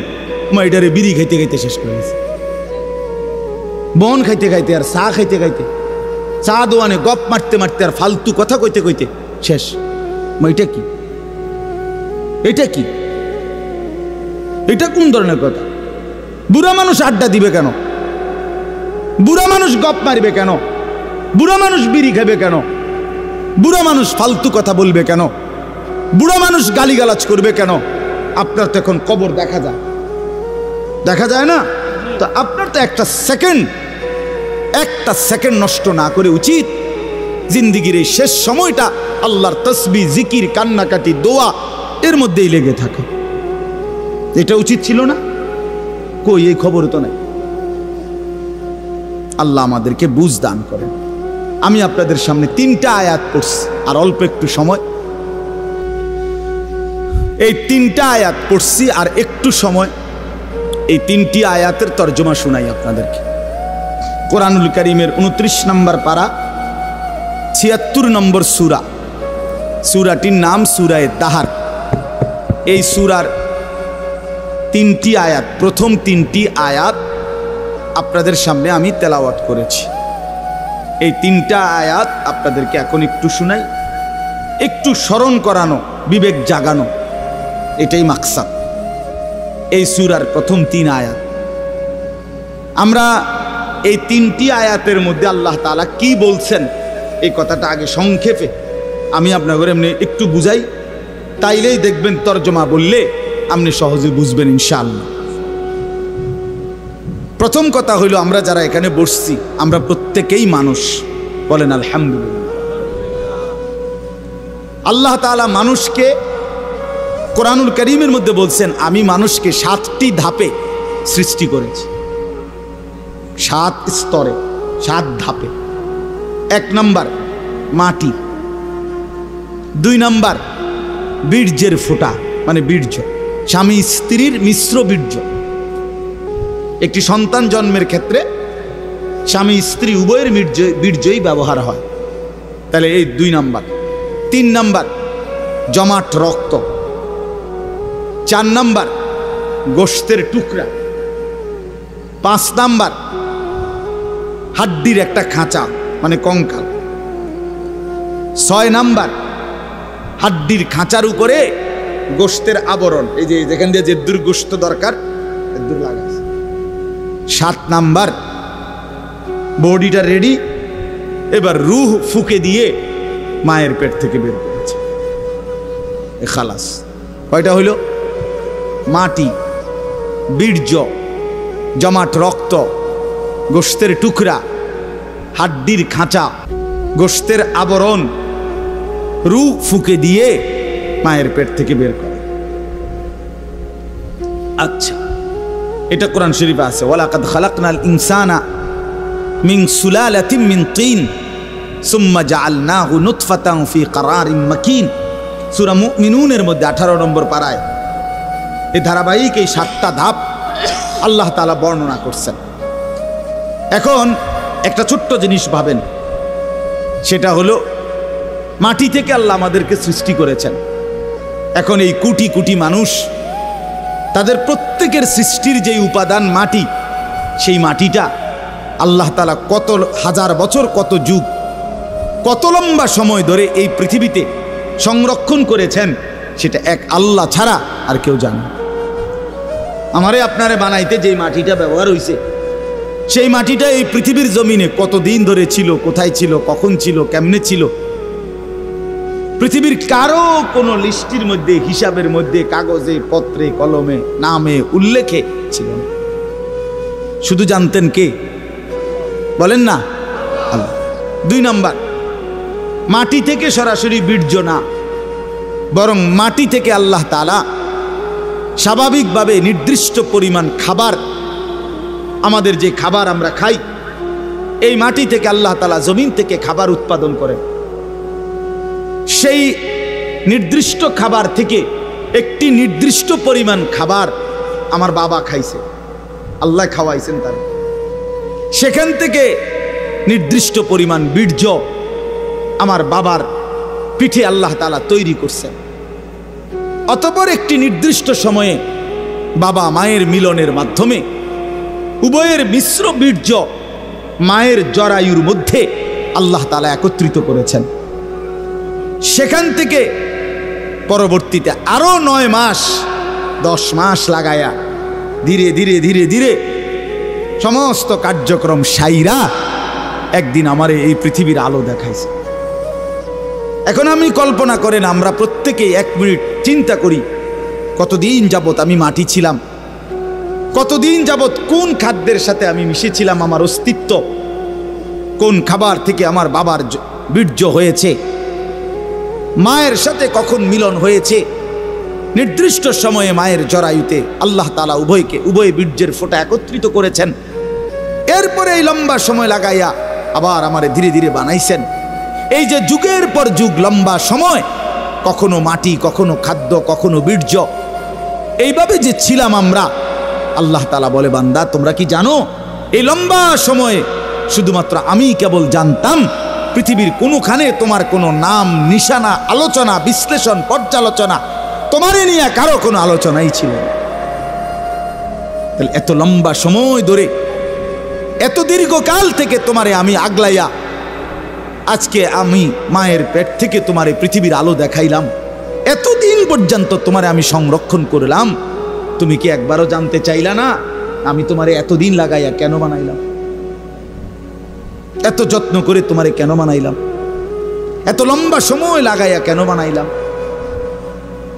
S1: মাইডারে বিড়ি খাইতে খাইতে শেষ করে গেছে, বন খাইতে খাইতে আর চা খাইতে খাইতে, চা দোয়ানে গপ মারতে মারতে আর ফালতু কথা কইতে কইতে শেষ। এটা কি? এটা কি? এটা কোন ধরনের কথা? বুড়া মানুষ আড্ডা দিবে কেন? বুড়া মানুষ গপ মারবে কেন? বুড়া মানুষ বিড়ি খাবে কেন? বুড়া মানুষ ফালতু কথা বলবে কেন? বুড়া মানুষ গালিগালাজ করবে কেন? আপনার তো এখন কবর দেখা যায়, দেখা যায় না? তো আপনার তো একটা সেকেন্ড নষ্ট না করে উচিত জিন্দিগির এই শেষ সময়টা আল্লাহর তসবিহ, জিকির, কান্নাকাটি, দোয়া এর মধ্যেই লেগে থাকে। এটা উচিত ছিল না? কই, এই খবর তো নাই। আল্লাহ আমাদেরকে বুঝ দান করেন। আমি আপনাদের সামনে 3টা আয়াত পড়ছি, আর অল্প একটু সময়। এই 3টা আয়াত পড়ছি আর একটু সময়, এই 3টি আয়াতের তর্জমা শোনাই আপনাদেরকে। কোরআনুল কারীমের 29 নম্বর পারা, 76 নম্বর সূরা। সূরাটির নাম সূরায়ে তাহার। এই সূরার 3টি আয়াত, প্রথম 3টি আয়াত আপনাদের সামনে আমি তেলাওয়াত করেছি। এই 3টা আয়াত আপনাদেরকে এখন একটু শোনাই, একটু স্মরণ করানো, বিবেক জাগানো, এটাই মাকসাদ এই সূরার প্রথম 3 আয়াত। আমরা এই 3টি আয়াতের মধ্যে আল্লাহ তাআলা কি বলছেন এই কথাটা আগে সংক্ষেপে আমি আপনাদের এমনি একটু বুঝাই, তাইলেই দেখবেন তর্জমা বললে আপনি সহজে বুঝবেন ইনশাআল্লাহ। প্রথম কথা হইল, আমরা যারা এখানে বসছি আমরা প্রত্যেকেই মানুষ, বলেন আলহামদুলিল্লাহ। আল্লাহ তাআলা মানুষকে কোরআনুল কারীমের মধ্যে বলছেন, আমি মানুষকে 7টি ধাপে সৃষ্টি করেছি, 7 স্তরে, 7 ধাপে। 1 নাম্বার মাটি, 2 নাম্বার বীর্যের ফোঁটা, মানে বীর্য, স্বামী স্ত্রীর মিশ্র বীর্য। একটি সন্তান জন্মের ক্ষেত্রে স্বামী স্ত্রী উভয়ের বীর্যই ব্যবহার হয়, তাহলে এই 2 নাম্বার। 3 নাম্বার জমাট রক্ত। 4 নাম্বার গোশতের টুকরা। 5 নাম্বার হাড্ডির একটা খাঁচা, মানে কঙ্কাল। 6 নাম্বার হাড্ডির খাঁচার উপরে গোশতের আবরণ, এই যে যেখান দিয়ে যে গোশত দরকার দূর লাগাছে। 7 নাম্বার বডিটা রেডি, এবার রূহ ফুকে দিয়ে মায়ের পেট থেকে বের করেছে, খালাস। কয়টা হইল? মাটি, বীর্য, জমাট রক্ত, গোশতের টুকরা, হাড্ডির খাঁচা, গোশতের আবরণ, রূহ ফুকে দিয়ে মায়ের পেট থেকে বের করে। আচ্ছা, এটা কোরআন শরীফে আছে, ওয়ালাকাদ খালাকনাল ইনসানা মিন সুলালাতিন মিন তিন সুম্মা জাআলনাহু নুতফাতান ফি ক্বারারিন মাকিন। সূরা মুমিনুনের মধ্যে 18 নম্বর পারায় এই ধারাবাহিক এই 7টা ধাপ আল্লাহ তাআলা বর্ণনা করছেন। এখন একটা ছোট্ট জিনিস ভাবেন, সেটা হলো মাটি থেকে আল্লাহ আমাদেরকে সৃষ্টি করেছেন। এখন এই কোটি কোটি মানুষ, তাদের প্রত্যেকের সৃষ্টির যে উপাদান মাটি, সেই মাটিটা আল্লাহ তাআলা কত হাজার বছর, কত যুগ, কত লম্বা সময় ধরে এই পৃথিবীতে সংরক্ষণ করেছেন, সেটা এক আল্লাহ ছাড়া আর কেউ জানে না। আমারে আপনারে বানাইতে যে মাটিটা ব্যবহার হয়েছে, সেই মাটিটা এই পৃথিবীর জমিনে কতদিন ধরে ছিল, কোথায় ছিল, কখন ছিল, কেমনে ছিল, পৃথিবীর কারো কোনো লিস্টির মধ্যে, হিসাবের মধ্যে, কাগজে, পত্রে, কলমে, নামে, উল্লেখে ছিল না। শুধু জানতেন কে? বলেন না, আল্লাহ। 2 নাম্বার, মাটি থেকে সরাসরি বীর্য না, বরং মাটি থেকে আল্লাহ তাআলা স্বাভাবিকভাবে নির্দিষ্ট পরিমাণ খাবার, আমাদের যে খাবার আমরা খাই, এই মাটি থেকে আল্লাহ তাআলা জমিন থেকে খাবার উৎপাদন করেন। সেই নির্দিষ্ট খাবার থেকে একটি নির্দিষ্ট পরিমাণ খাবার আমার বাবা খাইছে, আল্লাহ খাওয়াইছেন তার। সেখান থেকে নির্দিষ্ট পরিমাণ বীর্য আমার বাবার পিঠে আল্লাহ তাআলা তৈরি করছেন। অতঃপর একটি নির্দিষ্ট সময়ে বাবা মায়ের মিলনের মাধ্যমে উভয়ের মিশ্র বীর্য মায়ের জরায়ুর মধ্যে আল্লাহ তাআলা একত্রিত করেছেন। সেখান থেকে পরবর্তীতে আরো 9 মাস 10 মাস লাগায়া ধীরে ধীরে ধীরে ধীরে সমস্ত কার্যক্রম সাইরা একদিন আমারে এই পৃথিবীর আলো দেখাইছে। এখন আমি কল্পনা করেন, আমরা প্রত্যেকেই 1 মিনিট চিন্তা করি, কতদিন যাবত আমি মাটি ছিলাম, কতদিন যাবত কোন খাদ্যের সাথে আমি মিশেছিলাম, আমার অস্তিত্ব কোন খাবার থেকে আমার বাবার বীর্য হয়েছে, মায়ের সাথে কখন মিলন হয়েছে। নির্দিষ্ট সময়ে মায়ের জরায়ুতে আল্লাহ তাআলা উভয় বীর্যের ফোঁটা একত্রিত করেছেন। এরপরে এই লম্বা সময় লাগাইয়া আবার আমারে ধীরে ধীরে বানাইছেন। এই যে যুগের পর যুগ লম্বা সময়, কখনো মাটি, কখনো খাদ্য, কখনো বীর্য, এইভাবে যে ছিলাম আমরা, আল্লাহ তাআলা বলে, বান্দা তোমরা কি জানো এই লম্বা সময়ে শুধুমাত্র আমি কেবল জানতাম, পৃথিবীর কোনোখানে তোমার কোনো নাম, নিশানা, আলোচনা, বিশ্লেষণ, পর্যালোচনা, তোমারে নিয়ে কারো কোনো আলোচনাই ছিল না। তাহলে এত লম্বা সময় ধরে, এত দীর্ঘকাল থেকে তোমারে আমি আগলাইয়া আজকে আমি মায়ের পেট থেকে তোমারে পৃথিবীর আলো দেখাইলাম, এতদিন পর্যন্ত তোমারে আমি সংরক্ষণ করলাম, তুমি কি একবারও জানতে চাইলা না আমি তোমারে এতদিন লাগাইয়া কেন বানাইলাম, এত যত্ন করে তোমারে কেন বানাইলাম, এত লম্বা সময় লাগাইয়া কেন বানাইলাম,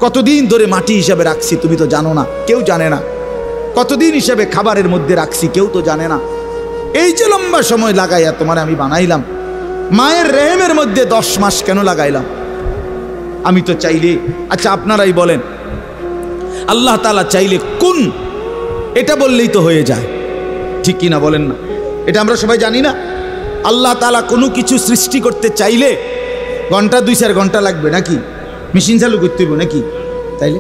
S1: কতদিন ধরে মাটি হিসাবে রাখছি তুমি তো জানো না, কেউ জানে না, কতদিন হিসাবে খাবারের মধ্যে রাখছি কেউ তো জানে না। এই যে লম্বা সময় লাগাইয়া তোমারে আমি বানাইলাম, মায়ের রেহেমের মধ্যে 10 মাস কেন লাগাইলাম আমি তো চাইলে, আচ্ছা আপনারাই বলেন, আল্লাহ তাআলা চাইলে কোন, এটা বললেই তো হয়ে যায়, ঠিক কিনা বলেন না? এটা আমরা সবাই জানি না। আল্লাহ তাআলা কোনো কিছু সৃষ্টি করতে চাইলে ঘন্টা 2-4 ঘন্টা লাগবে নাকি? মেশিন চালু করতে হইব নাকি? তাইলে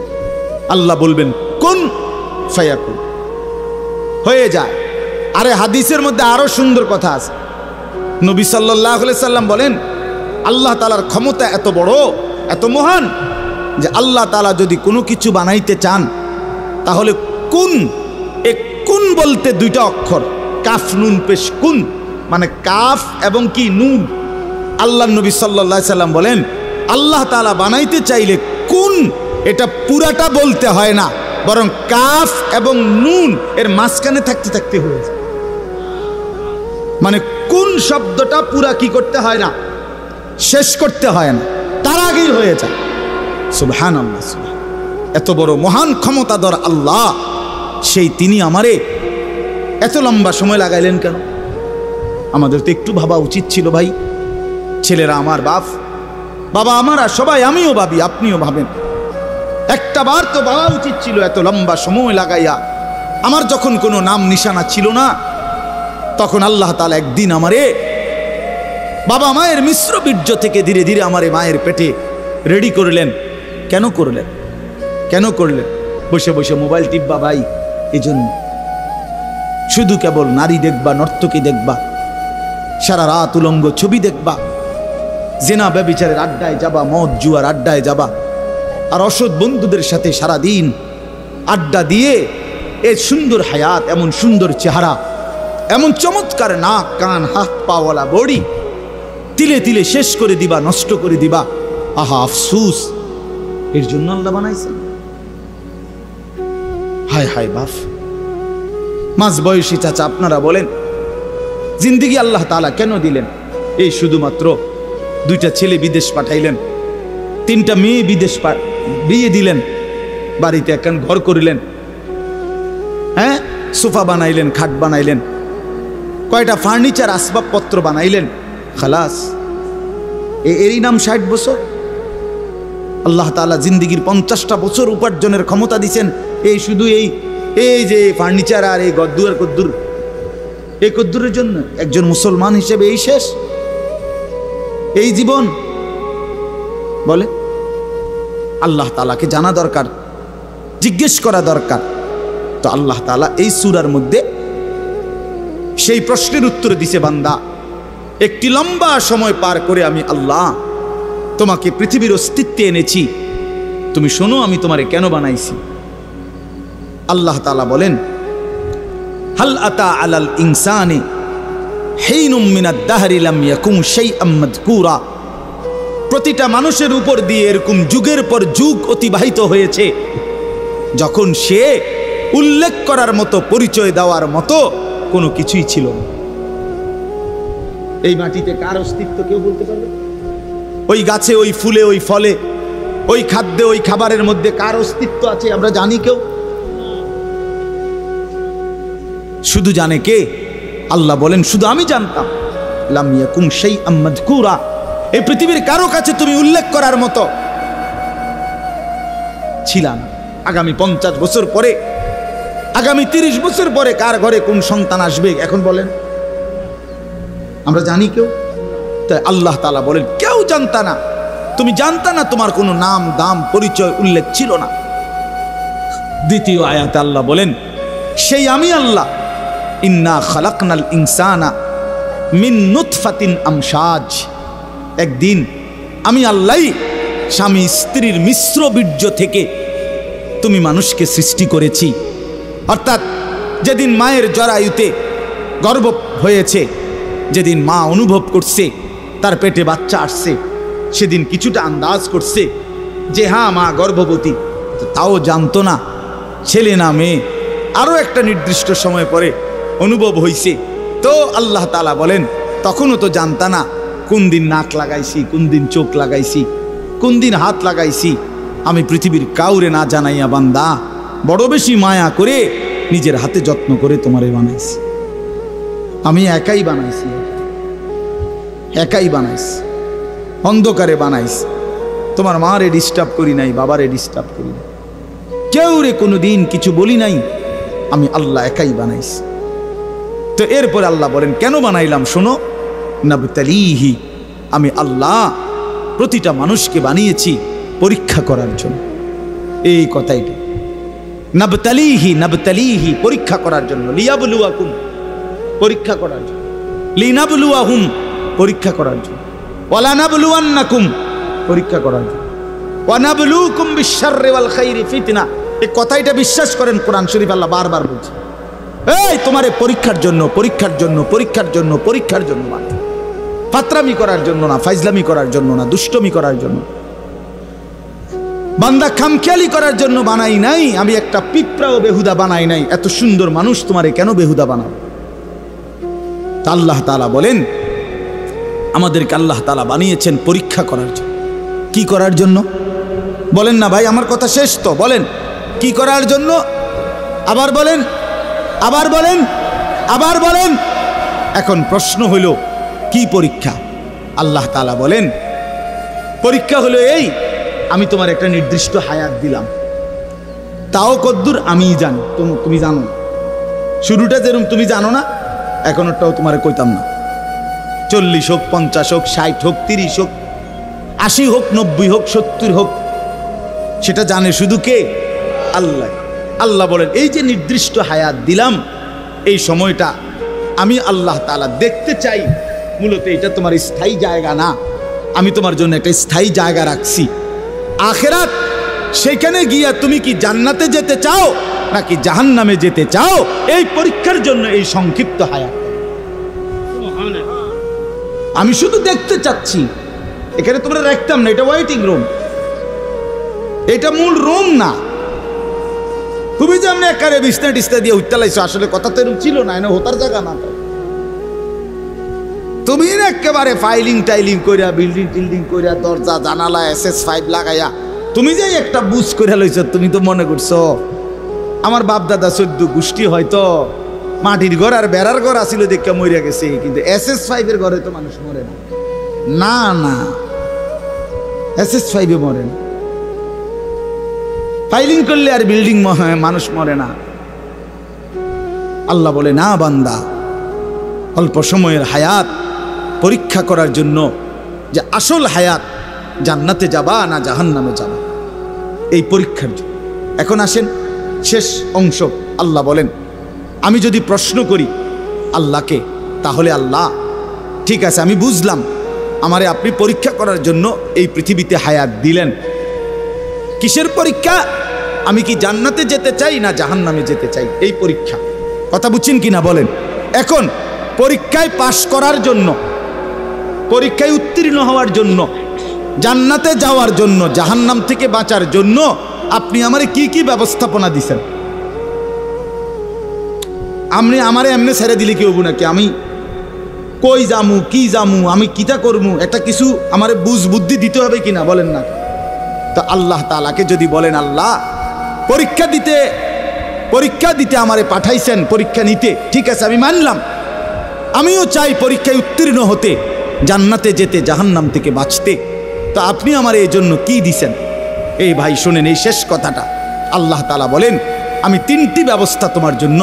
S1: আল্লাহ বলবেন কোন ফায়াকুন, হয়ে যায়। আরে হাদিসের মধ্যে আরো সুন্দর কথা আছে। নবী সাল্লাল্লাহু আলাইহি সাল্লাম বলেন, আল্লাহ তাআলার ক্ষমতা এত বড়, এত মহান, যে আল্লাহ তাআলা যদি কোনো কিছু বানাইতে চান তাহলে কুন, এক কুন বলতে 2টা অক্ষর, কাফ নুন পেশ, কুন মানে কাফ এবং কি নুন। আল্লাহ নবী সাল্লাল্লাহু আলাইহি সাল্লাম বলেন, আল্লাহ তাআলা বানাইতে চাইলে কুন, এটা পুরাটা বলতে হয় না, বরং কাফ এবং নুন এর মাঝখানে থাকতে থাকতে হয়ে যায়। মানে কোন শব্দটা পুরা কি করতে হয় না, শেষ করতে হয় না, তার আগেই হয়ে যায়। সুবহানাল্লাহ, এত বড় মহান ক্ষমতাধর আল্লাহ, সেই তিনি আমারে এত লম্বা সময় লাগাইলেন কেন? আমাদের তো একটু ভাবা উচিত ছিল ভাই। ছেলেরা আমার বাবা আমারা সবাই, আমিও ভাবি, আপনিও ভাবেন, একটা বার তো ভাবা উচিত ছিল এত লম্বা সময় লাগাইয়া। আমার যখন কোনো নাম নিশানা ছিল না, তখন আল্লাহ তাআলা একদিন আমারে বাবা মায়ের মিশ্র বীর্য থেকে ধীরে ধীরে আমারে মায়ের পেটে রেডি করলেন। কেন করলেন? কেন করলেন? বসে বসে মোবাইল টিপবা ভাই? এই জন্য শুধু কেবল নারী দেখবা, নর্তকী দেখবা, সারা রাত উলঙ্গ ছবি দেখবা, জেনা ব্যভিচারের আড্ডায় যাবা, মদ জুয়ার আড্ডায় যাবা, আর অসৎ বন্ধুদের সাথে সারা দিন আড্ডা দিয়ে এই সুন্দর হায়াত, এমন সুন্দর চেহারা, এমন চমৎকার নাক কান হাত পাওয়ালা বডি তিলে তিলে শেষ করে দিবা, নষ্ট করে দিবা। আহা আফসুস, এর জন্য আল্লাহ বানাইছেন। হায় হায় বাপ, মাঝ বয়সী চাচা আপনারা বলেন, জিন্দিগি আল্লাহ তাআলা কেন দিলেন? এই শুধুমাত্র 2টা ছেলে বিদেশ পাঠাইলেন, 3টা মেয়ে বিদেশ বিয়ে দিলেন, বাড়িতে একখান ঘর করিলেন, হ্যাঁ সোফা বানাইলেন, খাট বানাইলেন, কয়টা ফার্নিচার আসবাবপত্র বানাইলেন, খালাস। এরই নাম 60 বছর? আল্লাহ তাআলা জিন্দিগির 50টা বছর উপার্জনের ক্ষমতা দিছেন এই শুধু এই যে ফার্নিচার আর এই গদ্দুর কদ্দুর, এই কদ্দুরের জন্য। একজন মুসলমান হিসেবে এই শেষ, এই জীবন? বলে আল্লাহ তাআলাকে জানা দরকার, জিজ্ঞেস করা দরকার। তো আল্লাহ তাআলা এই সূরার মধ্যে সেই প্রশ্নের উত্তর দিছে, বান্দা একটি লম্বা সময় পার করে আমি আল্লাহ তোমাকে পৃথিবীর অস্তিত্বে এনেছি, তুমি শোনো আমি তোমারে কেন বানাইছি। আল্লাহ তাআলা বলেন, হাল আতা আলাল ইনসানি হিনুম মিনাদ দাহরি লাম ইয়াকুম শাইআম মাযকুরা। প্রতিটা মানুষের উপর দিয়ে এরকম যুগের পর যুগ অতিবাহিত হয়েছে যখন সে উল্লেখ করার মতো, পরিচয় দেওয়ার মতো কোনো কিছুই ছিল না। এই মাটিতে কার অস্তিত্ব কেউ বলতে পারবে? ওই গাছে, ওই ফুলে, ওই ফলে, ওই খাদ্যে, ওই খাবারের মধ্যে কার অস্তিত্ব আছে আমরা জানি কেউ? শুধু জানে কে? আল্লাহ বলেন শুধু আমি জানতাম। লাম ইয়াকুম শাইআম মাযকুরা, এই পৃথিবীর কারো কাছে তুমি উল্লেখ করার মতো ছিলা না। আগামী 50 বছর পরে, আগামী 30 বছর পরে কার ঘরে কোন সন্তান আসবে এখন বলেন? আমরা জানি কেউ? তাই আল্লাহ তাআলা বলেন কেউ জানতা না, তুমি জানতা না, তোমার কোনো নাম দাম পরিচয় উল্লেখ ছিল না। দ্বিতীয় আয়াতে আল্লাহ বলেন সেই আমি আল্লাহ, ইন্না খালাকনাল ইনসানা মিন নুতফাতিন আমশাজ। একদিন আমি আল্লাহ স্বামী স্ত্রীর মিশ্র বীর্য থেকে তুমি মানুষকে সৃষ্টি করেছি। অর্থাৎ যেদিন মায়ের জরায়ুতে গর্ভ হয়েছে, যেদিন মা অনুভব করছে তার পেটে বাচ্চা আসছে, সেদিন কিছুটা আন্দাজ করছে যে হ্যাঁ মা গর্ভবতী, তাও জানতো না ছেলে না মেয়ে। আরও একটা নির্দিষ্ট সময় পরে অনুভব হয়েছে। তো আল্লাহ তাআলা বলেন তখনও তো জানতা না কোন দিন নাক লাগাইছি, কোন দিন চোখ লাগাইছি, কোন দিন হাত লাগাইছি। আমি পৃথিবীর কাউরে না জানাইয়া বান্দা বড় বেশি মায়া করে নিজের হাতে যত্ন করে তোমারে বানাইছি। আমি একাই বানাইছি, একাই বানাইছি, অন্ধকারে বানাইছি। তোমার মারে ডিস্টার্ব করি নাই, বাবারে ডিস্টার্ব করি নাই, কেউ রে কোনো দিন কিছু বলি নাই। আমি আল্লাহ একাই বানাইছি। তো এরপরে আল্লাহ বলেন কেন বানাইলাম শোনো, নাবতালিহি, আমি আল্লাহ প্রতিটা মানুষকে বানিয়েছি পরীক্ষা করার জন্য। এই কথাইটা নাবতালিহি, নাবতালিহি পরীক্ষা করার জন্য, লিয়াবলুয়াকুম পরীক্ষা করার জন্য, লিনাবলুয়াহুম পরীক্ষা করার জন্য, ওয়ালা নাবলুয়ান্নাকুম পরীক্ষা করার জন্য, ওয়া নাবলুকুম বিশ-শাররি ওয়াল খাইরি ফিতনা। এই কথাইটা বিশ্বাস করেন, কোরআন শরীফ আল্লাহ বারবার বলছে এই তোমারে পরীক্ষার জন্য, পরীক্ষার জন্য, পরীক্ষার জন্য, পরীক্ষার জন্য, ফাতরামি করার জন্য না, ফাইজলামি করার জন্য না, দুষ্টমি করার জন্য। বান্দা খামখেয়ালি করার জন্য বানাই নাই। আমি একটা পিঁপড়াও বেহুদা বানাই নাই। এত সুন্দর মানুষ তোমারে কেন বেহুদা বানাবো? তা আল্লাহ তাআলা বলেন আমাদেরকে আল্লাহ তাআলা বানিয়েছেন পরীক্ষা করার জন্য। কি করার জন্য বলেন না ভাই? আমার কথা শেষ তো, বলেন কি করার জন্য? আবার বলেন, আবার বলেন, আবার বলেন। এখন প্রশ্ন হলো কি পরীক্ষা? আল্লাহ তাআলা বলেন পরীক্ষা হলো এই, আমি তোমার একটা নির্দিষ্ট হায়াত দিলাম, তাও কদ্দুর আমিই জানি, তুমি জানো না। শুরুটা যেরকম তুমি জানো না, এখনটাও তোমার কইতাম না। 40 হোক, 50 হোক, 60 হোক, 30 হোক, 80 হোক, 90 হোক, 70 হোক, সেটা জানে শুধু কে? আল্লাহ। আল্লাহ বলেন এই যে নির্দিষ্ট হায়াত দিলাম, এই সময়টা আমি আল্লাহ তাআলা দেখতে চাই। মূলত এটা তোমার স্থায়ী জায়গা না, আমি তোমার জন্য একটা স্থায়ী জায়গা রাখছি আখিরাত। সেখানে গিয়া তুমি কি জান্নাতে যেতে চাও নাকি জাহান্নামে যেতে চাও, এই পরীক্ষার জন্য এই সংক্ষিপ্ত হায়াত। আমি শুধু দেখতে চাচ্ছি, এখানে তোমরা রাখতাম না, এটা ওয়েটিং রুম, এটা মূল রুম না। তুমি যে আমি একারে বিছনা টিছনা দিয়ে উঠতে লাইছো, আসলে কথা তো এরকম ছিল না, এনে হতার জায়গা না তো। তুমি একেবারে ফাইলিং টাইলিং করিয়া বিল্ডিং টিল্ডিং করিয়া দরজা জানালা SS5 লাগাইয়া তুমি যে একটা বুঝ করে লইছ, তুমি তো মনে করছো আমার বাপ দাদা 14 গোষ্ঠী হয়তো মাটির ঘর আর বেড়ার ঘর আসিল দেখে মরিয়া গেছে, কিন্তু SS5 এর ঘরে তো মানুষ মরে না। না না, SS5 এ মরে না। ফাইলিং করলে আর বিল্ডিং মানুষ মরে না। আল্লাহ বলে না বান্দা, অল্প সময়ের হায়াত পরীক্ষা করার জন্য যে আসল হায়াত জান্নাতে যাবা না জাহান্নামে যাবা, এই পরীক্ষার জন্য। এখন আসেন শেষ অংশ। আল্লাহ বলেন আমি যদি প্রশ্ন করি আল্লাহকে, তাহলে আল্লাহ ঠিক আছে আমি বুঝলাম আমারে আপনি পরীক্ষা করার জন্য এই পৃথিবীতে হায়াত দিলেন। কিসের পরীক্ষা? আমি কি জান্নাতে যেতে চাই না জাহান্নামে যেতে চাই, এই পরীক্ষা। কথা বুঝছেন কিনা বলেন? এখন পরীক্ষায় পাশ করার জন্য, পরীক্ষায় উত্তীর্ণ হওয়ার জন্য, জান্নাতে যাওয়ার জন্য, জাহান্নাম থেকে বাঁচার জন্য আপনি আমারে কি কি ব্যবস্থাপনা দিছেন? আপনি আমারে এমনি ছেড়ে দিলে কি হবো নাকি? আমি কই জামু, কি জামু, আমি কিটা করবো, একটা কিছু আমারে বুঝ বুদ্ধি দিতে হবে কিনা বলেন না? তো আল্লাহ তাআলাকে যদি বলেন আল্লাহ পরীক্ষা দিতে আমারে পাঠাইছেন, পরীক্ষা নিতে, ঠিক আছে আমি মানলাম, আমিও চাই পরীক্ষায় উত্তীর্ণ হতে, জান্নাতে যেতে, জাহান্নাম থেকে বাঁচতে। তো আপনি আমার এই জন্য কি দিছেন? এই ভাই শোনেন এই শেষ কথাটা। আল্লাহ তাআলা বলেন আমি 3টি ব্যবস্থা তোমার জন্য,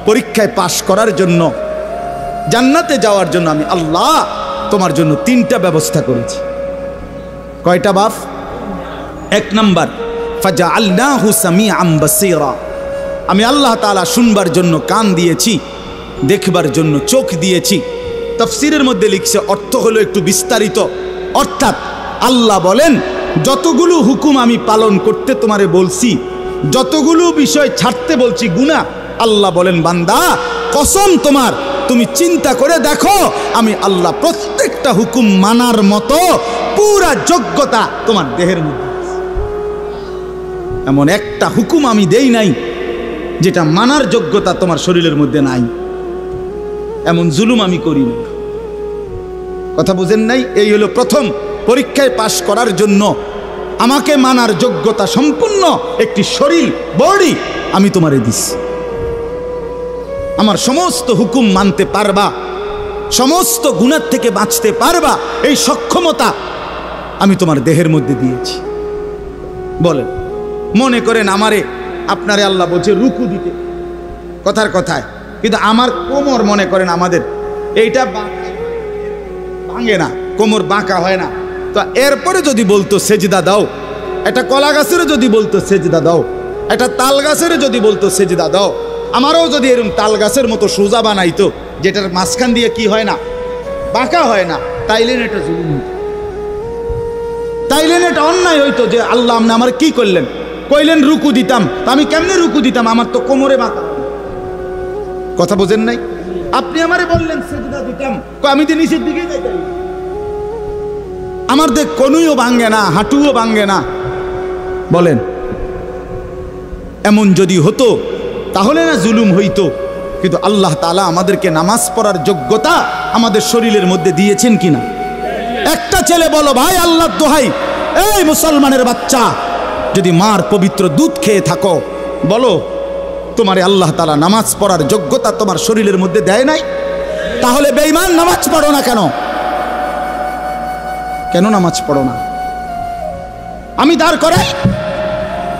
S1: পরীক্ষায় পাশ করার জন্য, জান্নাতে যাওয়ার জন্য আমি আল্লাহ তোমার জন্য 3টা ব্যবস্থা করেছি। কয়টা বাপ? 1 নাম্বার ফাজআলনাহু সামিআন বাসীরা, আমি আল্লাহ তাআলা শুনবার জন্য কান দিয়েছি, দেখবার জন্য চোখ দিয়েছি। তাফসীরের মধ্যে লিখছে অর্থ হলো একটু বিস্তারিত, অর্থাৎ আল্লাহ বলেন যতগুলো হুকুম আমি পালন করতে তোমারে বলছি, যতগুলো বিষয় ছাড়তে বলছি গুনাহ, আল্লাহ বলেন বান্দা কসম তোমার, তুমি চিন্তা করে দেখো আমি আল্লাহ প্রত্যেকটা হুকুম মানার মতো পুরা যোগ্যতা তোমার দেহের মধ্যে। এমন একটা হুকুম আমি দেই নাই যেটা মানার যোগ্যতা তোমার শরীরের মধ্যে নাই, এমন জুলুম আমি করি না। কথা বুঝেন নাই? এই হলো প্রথম, পরীক্ষায় পাশ করার জন্য আমাকে মানার যোগ্যতা সম্পূর্ণ একটি শরীর, বডি আমি তোমারে দিছি। আমার সমস্ত হুকুম মানতে পারবা, সমস্ত গুনাহ থেকে বাঁচতে পারবা, এই সক্ষমতা আমি তোমার দেহের মধ্যে দিয়েছি। বলেন, মনে করেন আমারে আপনারে আল্লাহ বলছে রুকু দিতে, কথার কথায়, কিন্তু আমার কোমর মনে করেন আমাদের এইটা ভাঙে না, কোমর বাঁকা হয় না, তো এরপরে যদি বলতো সেজদা দাও, একটা কলা গাছেরও যদি বলতো সেজদা দাও, একটা তাল গাছেরও যদি বলতো সেজদা দাও, আমারও যদি এরকম তাল গাছের মতো সোজা বানাইতো, যেটার মাঝখান দিয়ে কি হয় না, বাঁকা হয় না, তাইলেন এটা জুলুম হইতো, তাইলেন এটা অন্যায় হইতো যে আল্লাহ আপনি আমার কি করলেন, কইলেন রুকু দিতাম, তা আমি কেমনে রুকু দিতাম, আমার তো কোমরে বাঁকা। কথা বোঝেন নাই? আপনি আমারে বললেন সেজদা দিতাম, আমি তো নিচের দিকে যাইতাম, আমার দেখ কনুইও ভাঙ্গে না, হাঁটুও ভাঙ্গে না। বলেন এমন যদি হতো তাহলে না জুলুম হইতো? কিন্তু আল্লাহ তাআলা আমাদেরকে নামাজ পড়ার যোগ্যতা আমাদের শরীরের মধ্যে দিয়েছেন কিনা? একটা ছেলে বলো ভাই আল্লাহর দোহাই, এই মুসলমানের বাচ্চা, যদি মার পবিত্র দুধ খেয়ে থাকো, বলো তোমারে আল্লাহ তাআলা নামাজ পড়ার যোগ্যতা তোমার শরীরের মধ্যে দেয় নাই? তাহলে বেঈমান নামাজ পড়ো না কেন? কেন নামাজ পড়ো না? আমি দাঁড় করাই,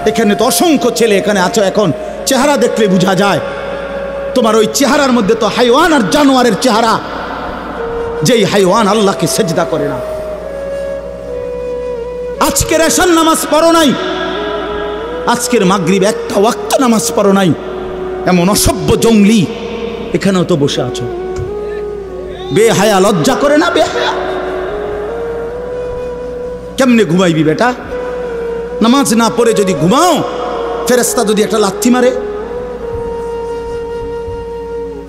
S1: এখানে তো অসংখ্য ছেলে এখানে আছো, এখন চেহারা দেখলে বোঝা যায় তোমার ওই চেহারার মধ্যে তো হাইওয়ান আর জানোয়ারের চেহারা, যেই হাইওয়ান আল্লাহকে সেজদা করে না। আজকের এশার নামাজ পড়ো নাই, আজকের মাগরিব একটা ওয়াক্ত নামাজ পড়ো নাই, এমন অসভ্য জঙ্গলি এখানেও তো বসে আছো, বেহায়া, লজ্জা করে না? বেহায়া কেমনে ঘুমাইবি বেটা? নামাজ না পড়ে যদি ঘুমাও, ফেরেশতা যদি একটা লাথি মারে,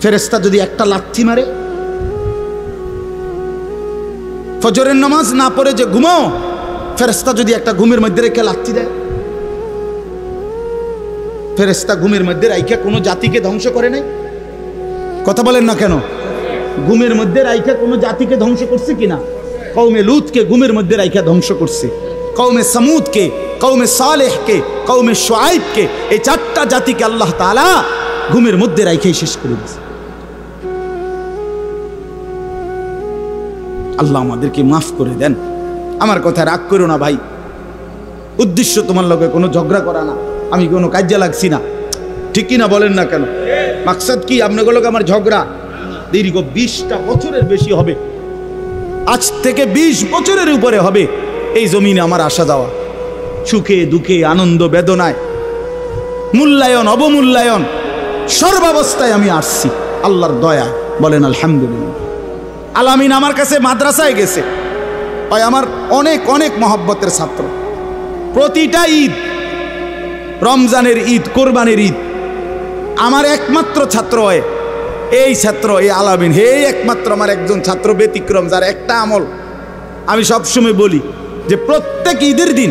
S1: ফেরেশতা যদি একটা লাথি মারে, ফজরের নামাজ না পড়ে যে ঘুমাও, ফেরেশতা যদি একটা ঘুমের মধ্যে রেখে লাথি দেয়। ফেরেশতা ঘুমের মধ্যে রাইখা কোনো জাতিকে ধ্বংস করে নাই? কথা বলেন না কেন? ঘুমের মধ্যে রাইখা কোনো জাতিকে ধ্বংস করছে কিনা? কওমে লুতকে ঘুমের মধ্যে রাইখা ধ্বংস করছে, কওমে সামুদকে, কওমে সালেহকে, কওমে শুআইবকে, এই চারটা জাতিকে আল্লাহ তাআলা ঘুমের মধ্যে রাইখাই শেষ করে দিয়েছে। আল্লাহ আমাদেরকে মাফ করে দেন। আমার কথা রাগ করো না ভাই, উদ্দেশ্য তোমার লগে কোনো ঝগড়া করা না, আমি কোনো কাজে লাগছি না, ঠিক কিনা বলেন না কেন? মাকসাদ কি? আপনাগুলো আমার ঝগড়া দীর্ঘ 20টা বছরের বেশি হবে, আজ থেকে 20 বছরের উপরে হবে এই জমিনে আমার আসা যাওয়া, সুখে দুঃখে আনন্দ বেদনায়, মূল্যায়ন অবমূল্যায়ন, সর্বাবস্থায় আমি আসছি আল্লাহর দয়া। বলেন আলহামদুলিল্লাহ। আলামিন আমার কাছে মাদ্রাসায় গেছে, ভাই আমার অনেক অনেক মহব্বতের ছাত্র। প্রতিটা ঈদ, রমজানের ঈদ, কোরবানির ঈদ, আমার একমাত্র ছাত্র হয় এই ছাত্র, এই আলামিন, হে একমাত্র আমার একজন ছাত্র ব্যতিক্রম, যার একটা আমল আমি সবসময় বলি যে প্রত্যেক ঈদের দিন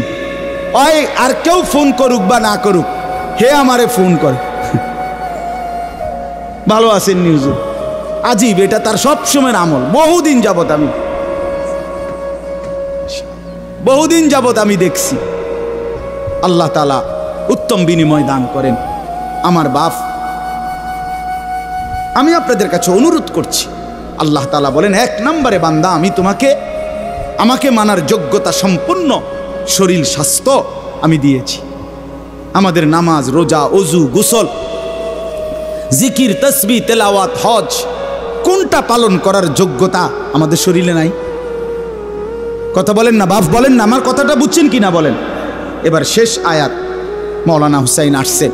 S1: ওই আর কেউ ফোন করুক বা না করুক, হে আমারে ফোন করে, ভালো আছেন নিউজ। আজীব, এটা তার সবসময়ের আমল। বহুদিন যাবত আমি দেখছি। আল্লাহ তাআলা উত্তম বিনিময় দান করেন। আমার বাপ, আমি আপনাদের কাছে অনুরোধ করছি, আল্লাহ তাআলা বলেন 1 নম্বরে বান্দা আমি তোমাকে আমাকে মানার যোগ্যতা সম্পূর্ণ শরীর স্বাস্থ্য আমি দিয়েছি। আমাদের নামাজ, রোজা, ওযু, গোসল, জিকির, তাসবিহ, তেলাওয়াত, হজ, কোনটা পালন করার যোগ্যতা আমাদের শরীরে নাই? কথা বলেন না বাপ, বলেন না, আমার কথাটা বুঝছেন কিনা বলেন। এবার শেষ আয়াত, মাওলানা হুসাইন আসছেন,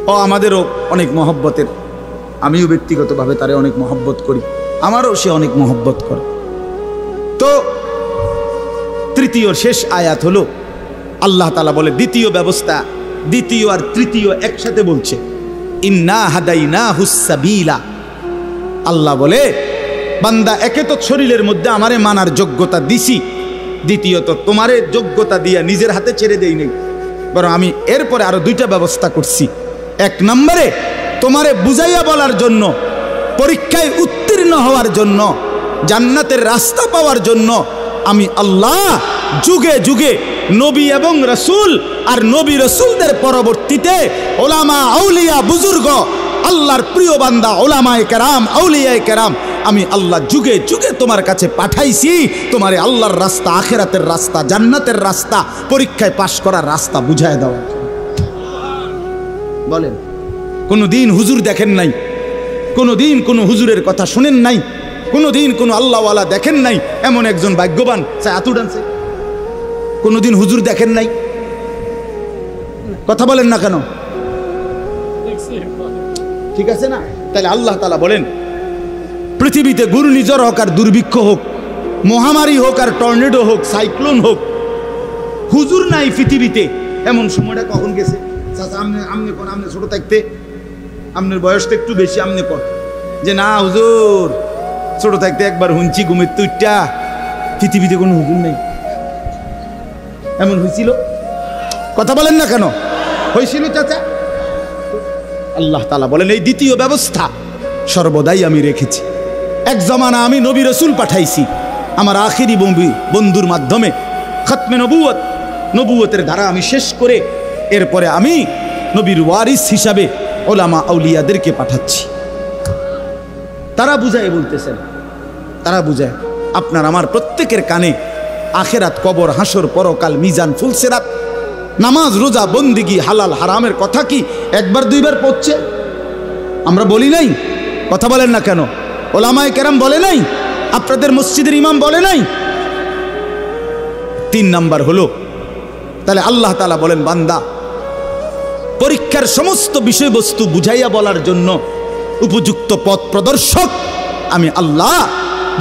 S1: ও আমাদেরও অনেক মহব্বতের, আমিও ব্যক্তিগতভাবে তারে অনেক মহব্বত করি, আমারও সে অনেক মহব্বত করে। তো তৃতীয় শেষ আয়াত হলো আল্লাহ তাআলা বলে দ্বিতীয় ব্যবস্থা, দ্বিতীয় আর তৃতীয় একসাথে বলছে, ইন্না হাদাইনাহুস সাবিলা। আল্লাহ বলে বান্দা একে তো শরীরের মধ্যে আমারে মানার যোগ্যতা দিছি, দ্বিতীয়ত তোমারে যোগ্যতা দিয়া নিজের হাতে ছেড়ে দেই নাই, বরং আমি এরপরে আরো 2টা ব্যবস্থা করছি। 1 নম্বরে তোমারে বুঝাইয়া বলার জন্য, পরীক্ষায় উত্তীর্ণ হওয়ার জন্য, জান্নাতের রাস্তা পাওয়ার জন্য আমি আল্লাহ যুগে যুগে নবী এবং রাসূল আর নবী রাসূলদের পরবর্তীতে ওলামা, আউলিয়া, বুজুর্গ, আল্লাহর প্রিয় বান্দা, ওলামায়ে কেরাম, আউলিয়ায়ে কেরাম, আমি আল্লাহ যুগে যুগে তোমার কাছে পাঠাইছি তোমারে আল্লাহর রাস্তা, আখিরাতের রাস্তা, জান্নাতের রাস্তা, পরীক্ষায় পাশ করার রাস্তা বুঝায় দেওয়া। বলেন, কোনোদিন হুজুর দেখেন নাই, কোনোদিন কোনো হুজুরের কথা শুনেন নাই, কোনোদিন কোনো আল্লাহওয়ালা দেখেন নাই, এমন একজন ভাগ্যবান চায়াতু ডান্সে কোনোদিন হুজুর দেখেন নাই? কথা বলেন না কেন? ঠিক আছে না? তাহলে আল্লাহ তাআলা বলেন পৃথিবীতে ঘূর্ণিঝড় হোক আর দুর্ভিক্ষ হোক, মহামারী হোক আর টর্নেডো হোক, সাইক্লোন হোক, হুজুর নাই পৃথিবীতে, এমন সময়টা কখন গেছে? চাচা আমনে কোন, আমনে ছোট থাকতে, আমনের বয়স তো একটু বেশি, আমনে কর যে না হুজুর ছোট থাকতে একবার হুঁচি ঘুমের তুইটা, পৃথিবীতে কোনো হুজুর নেই, এমন হয়েছিল? কথা বলেন না কেন? হয়েছিল চাচা? আল্লাহ তাআলা বলেন এই দ্বিতীয় ব্যবস্থা সর্বদাই আমি রেখেছি। এক জমানা আমি নবী রাসূল পাঠাইছি আমার আখিরি বন্ধুর মাধ্যমে, খতমে নবুয়ত, নবুয়তের ধারা আমি শেষ করে এরপরে আমি নবীর ওয়ারিস হিসাবে ওলামা আউলিয়াদেরকে পাঠাচ্ছি। তারা বুঝায় বলতেছেন, তারা বুঝায় আপনার আমার প্রত্যেকের কানে আখেরাত, কবর, হাসর, পরকাল, মিজান, ফুলসেরাত, নামাজ, রোজা, বন্দিগি, হালাল হারামের কথা কি 1বার 2বার পড়ছে? আমরা বলি নাই? কথা বলেন না কেন? ওলামায়ে কেরাম বলে নাই? আপনাদের মসজিদের ইমাম বলে নাই? 3 নাম্বার হলো, তাহলে আল্লাহ তাআলা বলেন বান্দা পরীক্ষার সমস্ত বিষয়বস্তু বুঝাইয়া বলার জন্য উপযুক্ত পথ প্রদর্শক আমি আল্লাহ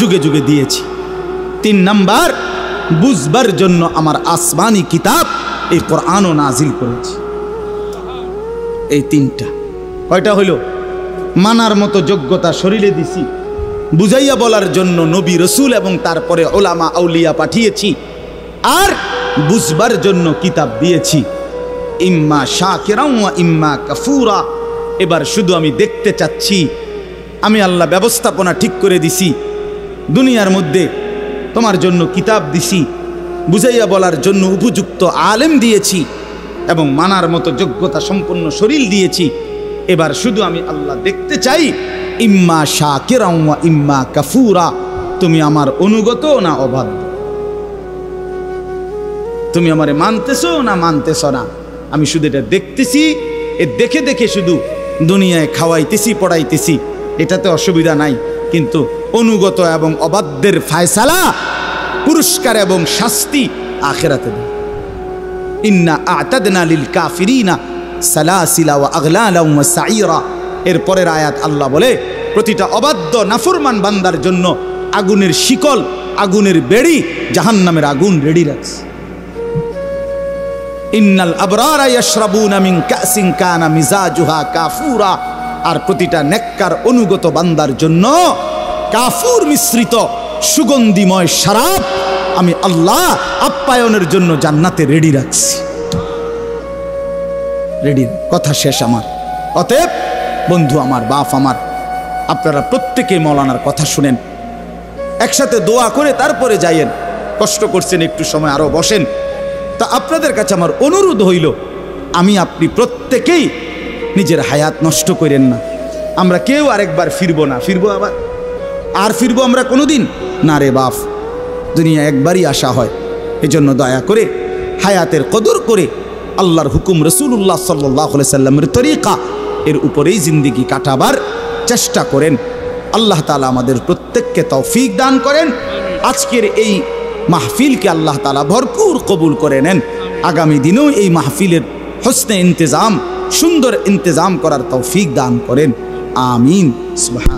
S1: যুগে যুগে দিয়েছি। 3 নাম্বার, বুঝবার জন্য আমার আসমানি কিতাব এই কোরআনও নাজিল করেছি। এই 3টা কয়টা হইল? মানার মতো যোগ্যতা শরীরে দিছি, বুঝাইয়া বলার জন্য নবী রসুল এবং তারপরে ওলামা আউলিয়া পাঠিয়েছি, আর বুঝবার জন্য কিতাব দিয়েছি। ইম্মা শাকিরান ওয়া ইম্মা কাফুরা। এবার শুধু আমি দেখতে চাচ্ছি, আমি আল্লাহ ব্যবস্থাপনা ঠিক করে দিছি, দুনিয়ার মধ্যে তোমার জন্য কিতাব দিছি, বুঝাইয়া বলার জন্য উপযুক্ত আলেম দিয়েছি এবং মানার মতো যোগ্যতা সম্পন্ন শরীর দিয়েছি। এবার শুধু আমি আল্লাহ দেখতে চাই, ইম্মা শাকিরান ওয়া ইম্মা কাফুরা, তুমি আমার অনুগত না অবাধ্য, তুমি আমারে মানতেছো না মানতেছো না। আমি শুধু এটা দেখতেছি, এ দেখে দেখে শুধু দুনিয়ায় খাওয়াইতেছি পড়াইতেছি, এটাতে অসুবিধা নাই, কিন্তু অনুগত এবং অবাধ্যের ফায়সালা, পুরস্কার এবং শাস্তি আখিরাতে দেয়। ইন্না আ'তাদনা লিল কাফিরিনা সালাসিলা ওয়া আগলালা ওয়া সাইরা। এর পরের আয়াত আল্লাহ বলে, প্রতিটা অবাধ্য নাফরমান বান্দার জন্য আগুনের শিকল, আগুনের বেড়ি, জাহান্নামের আগুন রেডি রাখছে। ইন্নাল আবরারা ইয়াশরাবুনা মিন কাসিন কানা মিজাজুহা কাফুরা। আর প্রতিটা নেককার অনুগত বান্দার জন্য কাফুর মিশ্রিত সুগন্ধিময় শরাব আমি আল্লাহ আপ্যায়নের জন্য জান্নাতে রেডি রাখছি। রেডি। কথা শেষ আমার। অতএব বন্ধু আমার, বাপ আমার, আপনারা প্রত্যেকে মৌলানার কথা শুনেন, একসাথে দোয়া করে তারপরে যাইয়েন। কষ্ট করছেন, একটু সময় আরো বসেন। তা আপনাদের কাছে আমার অনুরোধ হইল, আমি আপনি প্রত্যেকেই নিজের হায়াত নষ্ট করেন না। আমরা কেউ আরেকবার ফিরবো না, ফিরবো আবার আর ফিরবো আমরা কোনোদিন না রে বাপ, দুনিয়া একবারই আসা হয়। এজন্য দয়া করে হায়াতের কদর করে আল্লাহর হুকুম, রাসূলুল্লাহ সাল্লাল্লাহু আলাইহি সাল্লামের তরিকা, এর উপরেই জিন্দেগি কাটাবার চেষ্টা করেন। আল্লাহ তাআলা আমাদের প্রত্যেককে তৌফিক দান করেন। আজকের এই মাহফিলকে আল্লাহ তাআলা ভরপুর কবুল করে নেন। আগামী দিনেও এই মাহফিলের হোসনে ইন্তেজাম, সুন্দর ইন্তেজাম করার তৌফিক দান করেন। আমিন। সুবহান।